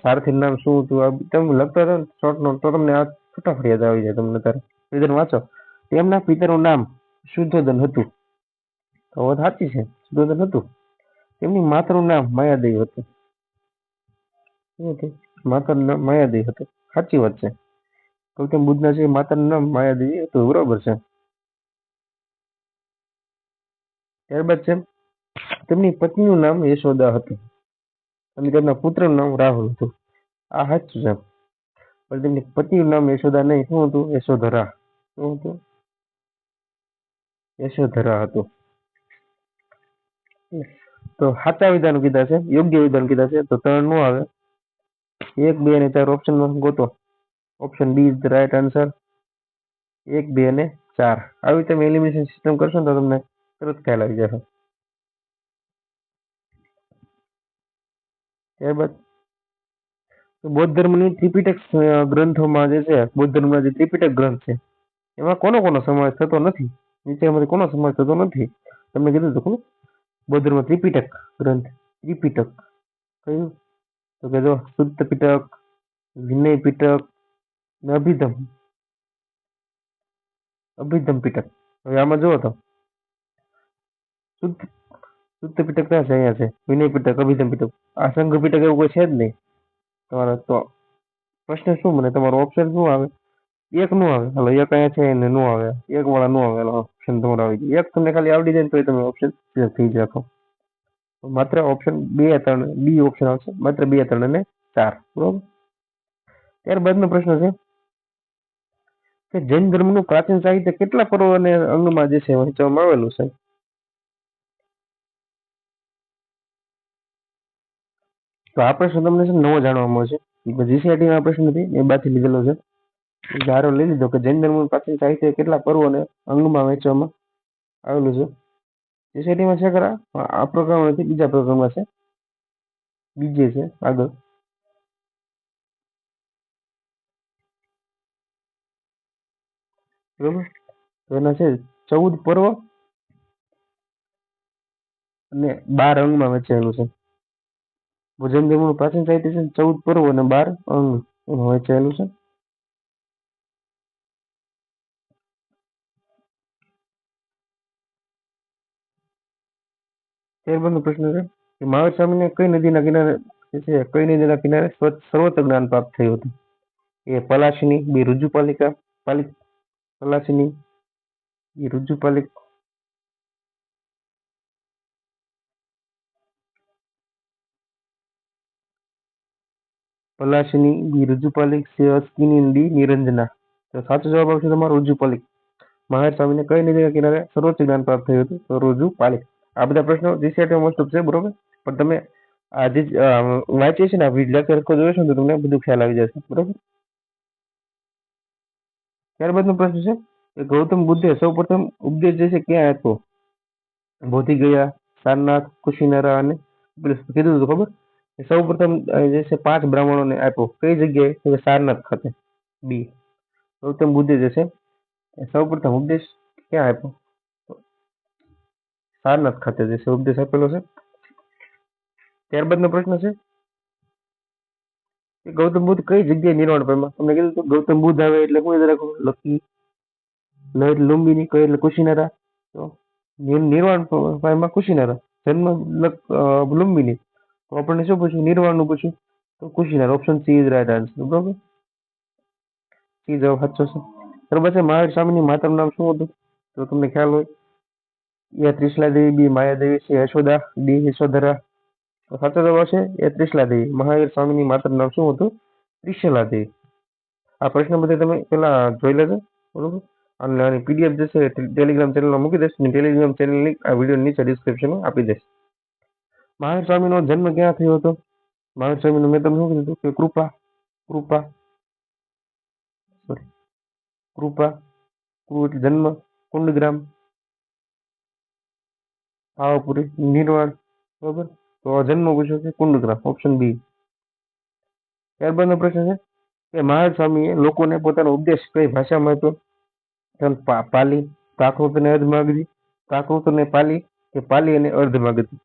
સારથીનું નામ શું હતું, આ તમે લખતા હતા ને શોર્ટ નોટ તો તમને આ ફટાફટ યાદ આવી જાય. તમને તારે વિધાન વાંચો. તેમના પિતાનું નામ શુદ્ધોધન હતું. તો વાત સાચી છે, શુદ્ધોધન હતું. તેમની માતાનું નામ માયાદેવી હતું. શું હતું? માતાનું નામ માયાદેવી હતું. સાચી વાત છે. ગૌતમ બુદ્ધના છે માતાનું નામ માયાદેવી હતું. બરોબર છે. ત્યારબાદ છે તેમની પત્નીનું નામ યશોદા હતું અને તેમના પુત્રનું નામ રાહુલ હતું. આ સાચું છે. પણ તેમની પત્નીનું નામ યશોદા નહીં, શું હતું? યશોધરા. શું હતું? યશોધરા હતું. તો સાચા વિધાન કીધા છે, યોગ્ય વિધાન કીધા છે. તો 3 નો આવે. 1, 2 અને 4 ઓપ્શનમાં ગોતો. Option B is the right answer. 1, 2 અને 4. આવી તમે એલિમિનેશન સિસ્ટમ કરશો ને તો તમને તરત ખ્યાલ આવી જશે. ત્યારબાદ બૌદ્ધ ધર્મની ત્રિપિટક ગ્રંથોમાં જે છે, બૌદ્ધ ધર્મના જે ત્રિપિટક ગ્રંથ છે એમાં કોનો સમાવેશ થતો નથી? નીચેમાંથી કોનો સમાવેશ થતો નથી? તમને કીધું હતું ખબર? બૌદ્ધ ધર્મ ત્રિપિટક ગ્રંથ. ત્રિપિટક કયું? તો કે જો શુદ્ધ પિટક, વિનય પિટક ને અભિધમ પિટક. હવે આમાં જુઓ તો શુદ્ધ પિટક ક્યાં છે? અહીંયા છે. વિનય પિટક, અભિધમ પિટક. આ સંઘ પિટક એવું કોઈ છે જ નહીં તમારે. તો પ્રશ્ન શું બને? તમારો ઓપ્શન શું આવે? 1 નું આવે. હાલો 1 અહીંયા છે ને નો આવે. 1 વાળા નો આવે. હાલો ઓપ્શન તમારો આવી ગયો. 1 તમને ખાલી આવડી જાય ને તો તમે ઓપ્શન થઈ રાખો. માત્ર ઓપ્શન 2, 3 બી ઓપ્શન આવશે. માત્ર 2, 3 અને 4. બરોબર. ત્યારબાદનો પ્રશ્ન છે કે જૈન ધર્મનું પ્રાચીન સાહિત્ય કેટલા પર્વ અને અંગમાં જે છે વહેંચવામાં આવેલું છે? તો આ પ્રશ્ન તમને છે નવો જાણવા મળશે. જીસીઆરટી ના પ્રશ્ન નથી, એ બાથી લીધેલો છે. ધારો લઈ લીધો કે જૈન ધર્મનું પ્રાચીન સાહિત્ય કેટલા પર્વ અને અંગમાં વહેંચવામાં આવેલું છે. જીસીઆરટીમાં છે ખરા? આ પ્રકરણ નથી, બીજા પ્રકરણમાં છે. બીજે છે આગળ. બરોબર. તો એના છે 14 પર્વ અને 12 અંગમાં વહેંચાયેલું છે. જૈન ધર્મનું પ્રાચીન સાહિત્ય છે 14 પર્વ અને 12 અંગ એમાં વહેંચાયેલું છે. ત્યારબાદનો પ્રશ્ન છે કે મહાવીર સ્વામીને કઈ નદીના કિનારે સર્વત્ર જ્ઞાન પ્રાપ્ત થયું હતું? એ પલાશિની, બી રુજુપાલિકા, પલાશિની, બી રુજુપાલિક, પલાશિની, બી રુજુપાલિક, સી અસ્કિની, ડી નિરંજના. તો સાચો જવાબ આવશે તમારો રુજુપાલિક. મહાવીર સ્વામીને કઈ નદીના કિનારે સર્વોચ્ચ જ્ઞાન પ્રાપ્ત થયું હતું? તો રુજુપાલિક. આ બધા પ્રશ્નો જીસીઆરટી મોસ્ટ ઓફ છે. બરોબર. પણ તમે આ જે વાંચીએ છે ને આ લેક્ચર જોઈશું ને તો તમને બધું ખ્યાલ આવી જશે. બરોબર. ત્યારબાદનો પ્રશ્ન છે કે ગૌતમ બુદ્ધે સૌ પ્રથમ ઉપદેશ જે છે ક્યાં આપ્યો? બોધિગયા, સારનાથ, કુશીનરા અને કીધું હતું ખબર? સૌ પ્રથમ જે છે 5 બ્રાહ્મણોને આપ્યો. કઈ જગ્યાએ? તો સારનાથ ખાતે. બી. ગૌતમ બુદ્ધે જે છે સૌ પ્રથમ ઉપદેશ ક્યાં આપ્યો? સારનાથ ખાતે જે છે ઉપદેશ આપેલો છે. ત્યારબાદનો પ્રશ્ન છે કે ગૌતમ બુદ્ધ કઈ જગ્યાએ નિર્વાણ પામ્યા? તમને કીધું હતું ગૌતમ બુદ્ધ આવે એટલે શું યાદ રાખવું? લકી લુંબિની, કઈ એટલે કુશીનરા. તો નિર્વાણ પામ્યા કુશીનરા. જન્મ લુંબિની. તો આપણને શું પૂછ્યું? નિર્વાણનું પૂછ્યું. તો Kushinara. Option C is right answer. બરોબર. સી જવાબ સાચો છે. બરોબર છે. મહાવીર સ્વામીની માતાનું નામ શું હતું? તો તમને ખ્યાલ હોય. એ ત્રિશલા દેવી, બી માયાદેવી, સી યશોદા, ડી યશોધરા. તો સાચો જવાબ છે એ ત્રિશલા દેવી. મહાવીર સ્વામીની માતાનું નામ શું હતું? ત્રિશલા દેવી. આ પ્રશ્ન બધે તમે પેલા જોઈ લેજો. બરોબર. અને આની પીડીએફ જે છે ટેલિગ્રામ ચેનલમાં મૂકી દઈશ. ટેલિગ્રામ ચેનલ લિંક આ વિડીયો નીચે ડિસ્ક્રિપ્શનમાં આપી દઈશ. મહાવીર સ્વામીનો જન્મ ક્યાં થયો હતો? મહાવીર સ્વામીનું મેં તમને શું કીધું કે કૃપા કૃપા સોરી કૃપા કૃ એટલે જન્મ, કુંડગ્રામ, પાવાપુરી, નિર્વાણ. બરોબર. તો જન્મ પૂછ્યો છે કુંડગ્રામ, ઓપ્શન બી. ત્યારબાદનો પ્રશ્ન છે કે મહાવીર સ્વામીએ લોકોને પોતાનો ઉપદેશ કઈ ભાષામાં આપ્યો? પાલી, પ્રાકૃત અને અર્ધમાગધી, પ્રાકૃત અને પાલી કે પાલી અને અર્ધમાગધી?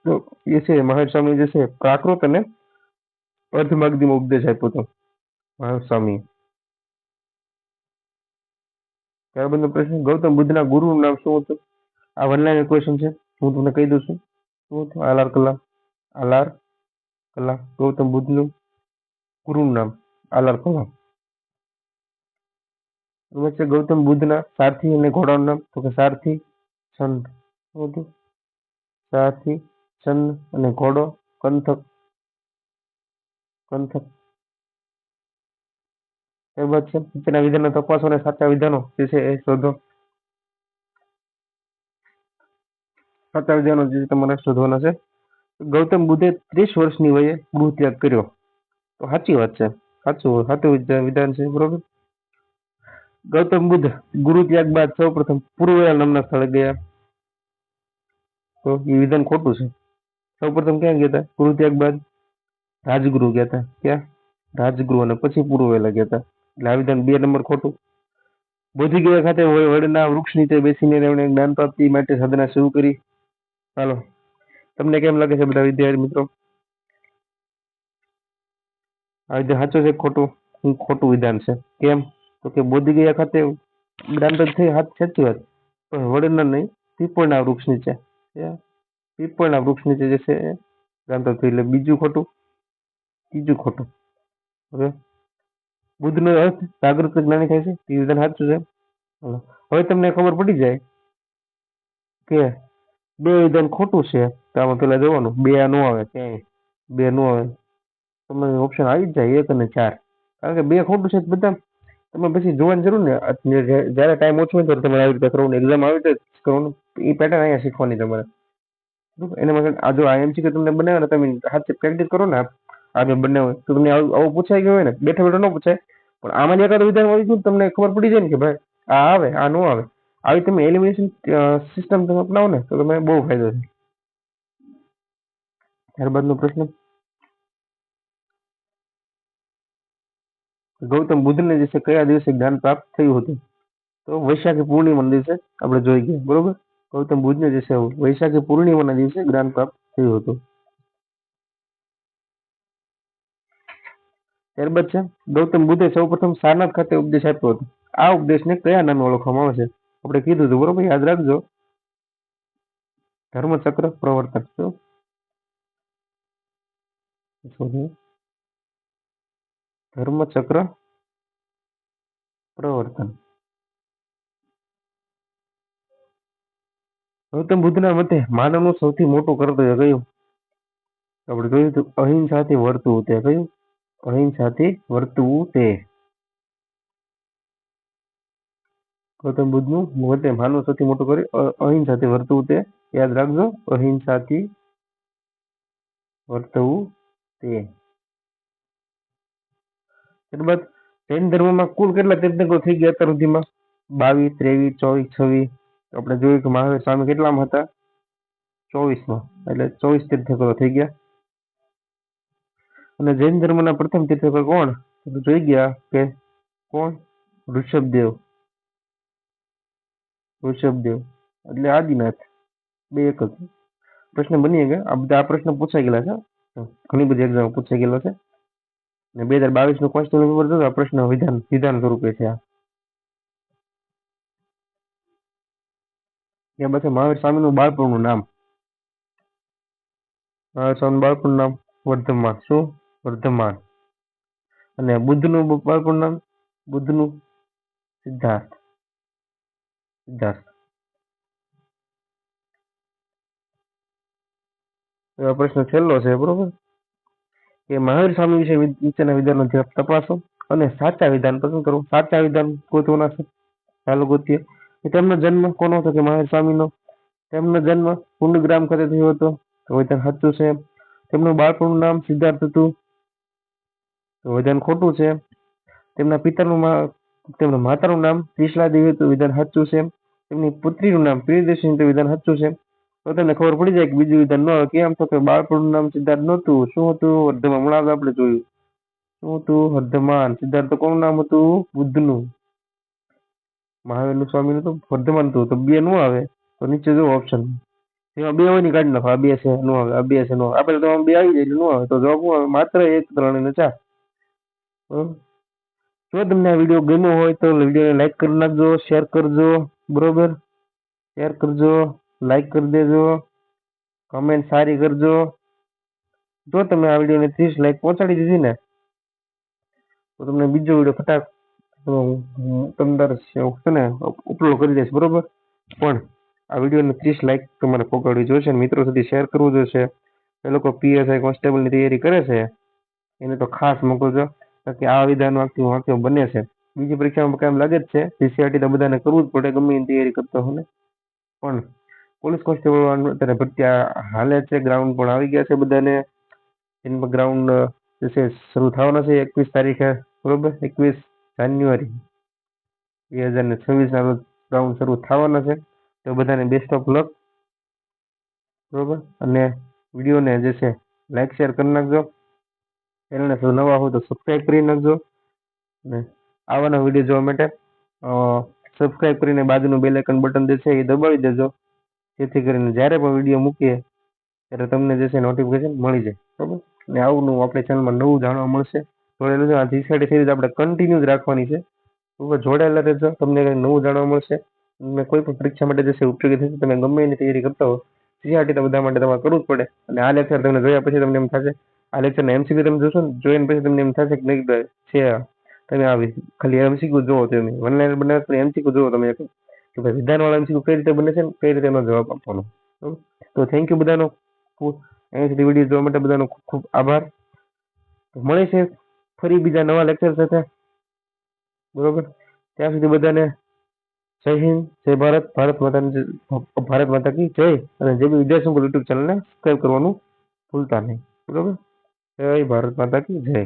તો એ છે મહાવીર સ્વામી જે છે પ્રાકૃત અને અર્ધમાગધીમાં ઉપદેશ આપ્યો હતો મહાવીર સ્વામી. ત્યારબાદનો પ્રશ્ન ગૌતમ બુદ્ધના ગુરુનું નામ શું હતું? આ વનલાઈન ક્વેશ્ચન છે, હું તમને કહી દઉં છું. શું હતું? આલાર કલામ. આલાર કલામ. ગૌતમ બુદ્ધનું ગુરુનું નામ આલાર કલામ. વચ્ચે ગૌતમ બુદ્ધના સારથી અને ઘોડાનું નામ, તો કે સારથી છંદ. શું હતું? સારથી છંદ અને ઘોડો કંથક. કંથક. ત્યારબાદ છે નીચેના વિધાનો તપાસો અને સાચા વિધાનો જે છે એ શોધો. સાચા વિધાનો જે તમારે શોધવાના છે. ગૌતમ બુદ્ધે 30 વર્ષની વયે ગૃહ ત્યાગ કર્યો. તો સાચી વાત છે, સાચું વિધાન છે. બરોબર. ગૌતમ બુદ્ધ ગુરુ ત્યાગ બાદ સૌ પ્રથમ પૂર્વયા નામના સ્થળે ગયા. તો એ વિધાન ખોટું છે. સૌ પ્રથમ ક્યાં ગયા હતા? ગુરુ ત્યાગ બાદ રાજગૃહ ગયા હતા. ક્યાં? રાજગૃહ. અને પછી પૂર્વવેલા ગયા હતા. એટલે આ વિધાન 2 નંબર ખોટું. બોધિગયા ખાતે વડના વૃક્ષ નીચે બેસીને તેમણે જ્ઞાન પ્રાપ્તિ માટે સાધના શરૂ કરી. હાલો, તમને કેમ લાગે છે બધા વિદ્યાર્થી મિત્રો? આ વિધાન સાચું છે ખોટું? ખોટું વિધાન છે. કેમ? તો કે બોધિગયા ખાતે જ્ઞાન પ્રાપ્ત થઈ, સાચી વાત, પણ વડના નહીં, પીપળના વૃક્ષ નીચે. પીપળના વૃક્ષ નીચે જે છે જ્ઞાન પ્રાપ્ત થઈ. એટલે બીજું ખોટું, ત્રીજું ખોટું. હવે બુદ્ધનો અર્થ જાગૃત જ્ઞાની થાય છે, એ વિધાન સાચું છે. હવે તમને ખબર પડી જાય કે 2 વિધાન ખોટું છે, તો આમાં પેલા જોવાનું 2 નો આવે, ક્યાંય 2 નો આવે. તમને ઓપ્શન આવી જ જાય 1 અને 4. કારણ કે 2 ખોટું છે બધા. તમે પછી જોવાની જરૂર ને, જયારે ટાઈમ ઓછો હોય ત્યારે તમારે આવી રીતે કરવાનું, એક્ઝામ આવી રીતે કરવાનું. એ પેટર્ન અહીંયા શીખવાની તમારે. એના માટે આ જો IMC કે તમને બનાવે ને, તમે હાથે પ્રેક્ટિસ કરો ને, આ બે બંને હોય તો તમને આવું પૂછાઈ ગયું હોય ને, બેઠા બેઠા ન પૂછાય, પણ આમાં એકાદ વિધાન આવી ગયું તમને ખબર પડી જાય ને કે ભાઈ આ આવે, આ નો આવે. આવી તમે એલિમિનેશન સિસ્ટમ તમે અપનાવો ને તો તમે બહુ ફાયદો છે. ત્યારબાદનો પ્રશ્ન, ગૌતમ બુદ્ધને જે છે કયા દિવસે જ્ઞાન પ્રાપ્ત થયું હતું? તો વૈશાખી પૂર્ણિમાના દિવસે આપણે જોઈ ગયા. બરોબર. ગૌતમ બુદ્ધને જે છે વૈશાખી પૂર્ણિમાના દિવસે જ્ઞાન પ્રાપ્ત થયું હતું. ત્યારબાદ છે ગૌતમ બુદ્ધે સૌપ્રથમ સારનાથ ખાતે ઉપદેશ આપ્યો હતો. આ ઉપદેશને કયા નામે ઓળખવામાં આવે છે? આપણે કીધું હતું. બરોબર, યાદ રાખજો. ધર્મચક્ર પ્રવર્તન. ધર્મચક્ર પ્રવર્તન. ગૌતમ બુદ્ધના મતે માનવનું સૌથી મોટું કર્તવ્ય કયું? આપણે જોયું હતું અહિંસાથી વર્તવું તે. કયું? અહિંસાથી વર્તવું તે. ગૌતમ બુદ્ધનું મતે માનવ સૌથી મોટું કર્યું અહિંસાથી વર્તવું તે. યાદ રાખજો, અહિંસાથી વર્તવું તે. ત્યારબાદ જૈન ધર્મમાં કુલ કેટલા તીર્થંકરો થઈ ગયા અત્યાર સુધીમાં? 22, 23, 24, 26. આપણે જોયું કે મહાવીર સ્વામી કેટલામાં હતા? 24માં. એટલે 24 તીર્થંકરો થઈ ગયા. અને જૈન ધર્મના પ્રથમ તીર્થંકર કોણ? જોઈ ગયા કે કોણ? ઋષભદેવ. ઋષભદેવ એટલે આદિનાથ. 2 એક જ પ્રશ્ન બની ગયા. આ બધા પ્રશ્ન પૂછાઈ ગયેલા છે, ઘણી બધી એક્ઝામ પૂછાઈ ગયેલો છે. અને 2022 નું કોન્સ્ટેબલ પેપર જોતા પ્રશ્ન વિધાન સ્વરૂપે છે. ત્યાર પછી મહાવીર સ્વામીનું બાળપણનું નામ. મહાવીર સ્વામીનું બાળપણનું નામ વર્ધમાન. શું? વર્ધમાન. અને બુદ્ધનું બાળપણનું નામ? બુદ્ધનું સિદ્ધાર્થ. સિદ્ધાર્થ. પ્રશ્ન છેલ્લો છે. બરોબર, કે મહાવીર સ્વામી વિશે નીચેના વિધાનો તપાસો. અને સાચા વિધાન પસંદ કરો. સાચા વિધાન ગોતવાના છે. ચાલો ગોતીએ. તેમનો જન્મ કોનો હતો? કે મહાવીર સ્વામીનો. તેમનો જન્મ કુંડગ્રામ ખાતે થયો હતો, તો વિધાન સાચું છે. તેમનું બાળપણનું નામ સિદ્ધાર્થ હતું, તો વિધાન ખોટું છે. તેમના તેમના માતાનું નામ ત્રિશલા દેવી હતું, વિધાન સાચું છે. તેમની પુત્રીનું નામ પ્રિયદર્શિની હતું, વિધાન સાચું છે. તો તમને ખબર પડી જાય કે બીજું વિધાન ન હોય. કેમ? તો કે બાળપણનું નામ સિદ્ધાર્થ નહોતું. શું હતું? વર્ધમાન. હમણાં આપણે જોયું શું હતું? વર્ધમાન. સિદ્ધાર્થ કોનું નામ હતું? બુદ્ધનું. મહાવીરનું સ્વામીનું તો વર્ધમાન હતું. તો બે નું આવે તો નીચે જો ઓપ્શન એમાં બે હોય ને કાઢી નાખો. આ બે છે નો આવે, આ બે છે નો આવે. આપણે તો બે આવી જાય એટલે નો આવે. તો જવાબ શું આવે? માત્ર 1, 3 અને 4. બરોબર. જો તમને આ વિડીયો ગમ્યો હોય તો વિડીયોને લાઈક કરી નાખજો, શેર કરજો. બરોબર, શેર કરજો, લાઈક કરી દેજો, કમેન્ટ સારી કરજો. જો તમે આ વિડીયોને 30 લાઈક પહોંચાડી દીધી ને તો તમને બીજો વિડીયો ફટાક તમને છે ને અપલોડ કરી દઈશ. બરોબર, પણ આ વિડીયોને 30 લાઈક તમારે પકડવી જોઈશે, મિત્રો સુધી શેર કરવું જોઈશે. એ લોકો PSI કોન્સ્ટેબલની તૈયારી કરે છે એને તો ખાસ મોકલજો, કે આ વિધાન વાક્ય બને છે. બીજી પરીક્ષામાં કામ લાગે જ છે. CCRT તો બધાને કરવું જ પડે, ગમે એની તૈયારી કરતા હોય ને. પણ પોલીસ કોન્સ્ટેબલ અત્યારે ભરતી હાલે છે, ગ્રાઉન્ડ પણ આવી ગયા છે બધાને. એમાં ગ્રાઉન્ડ જે શરૂ થવાના છે 21 તારીખે. બરોબર, 21 જાન્યુઆરી 2026 ના રોજ ગ્રાઉન્ડ શરૂ થવાના છે. તો બધાને બેસ્ટ ઓફ લક. બરોબર, અને વિડીયોને જે છે લાઈક શેર કરી નાખજો. ચેનલને નવા હોય તો સબસ્ક્રાઈબ કરી નાખજો. અને આવાના વિડીયો જોવા માટે સબસ્ક્રાઈબ કરીને બાજુનું બેલ આઇકન બટન જે છે એ દબાવી દેજો, જેથી કરીને જ્યારે પણ વિડીયો મૂકીએ ત્યારે તમને જે છે નોટિફિકેશન મળી જાય. બરોબર, અને આવું આપણે ચેનલમાં નવું જાણવા મળશે. જોડેલું છે. આ GCRT સિરીઝ આપણે કન્ટિન્યુ જ રાખવાની છે. બરોબર, જોડાયેલા રહેજો, તમને કંઈ નવું જાણવા મળશે. તમે કોઈ પણ પરીક્ષા માટે જે છે ઉપયોગી થશે. તમે ગમે એની તૈયારી કરતા હો, CCRT તો બધા માટે તમારે કરવું જ પડે. અને આ લેક્ચર તમને જોયા પછી તમને એમ થશે, આ લેક્ચરના MCQ તમે જોશો ને, જોઈને પછી તમને એમ થશે કે નહીં છે તમે આવી ખાલી MCQ જોવો. તમે ઓનલાઈન બનાવે તો MCQ જોવો તમે કે ભાઈ વિધાનવાળા MCQ કઈ રીતે બને છે ને કઈ રીતે એનો જવાબ આપવાનો. બરોબર, તો થેન્ક યુ બધાનો. અહીં સુધી વિડીયો જોવા માટે બધાનો ખૂબ ખૂબ આભાર. મળે છે ફરી બીજા નવા લેક્ચર સાથે. બરોબર, ત્યાં સુધી બધાને જય હિન્દ, જય ભારત, ભારત માતા કી જય. અને જે બી વિદ્યાર્થી યુટ્યુબ ચેનલને સબસ્ક્રાઈબ કરવાનું ભૂલતા નહીં. બરોબર, જય ભારત માતા કી જય.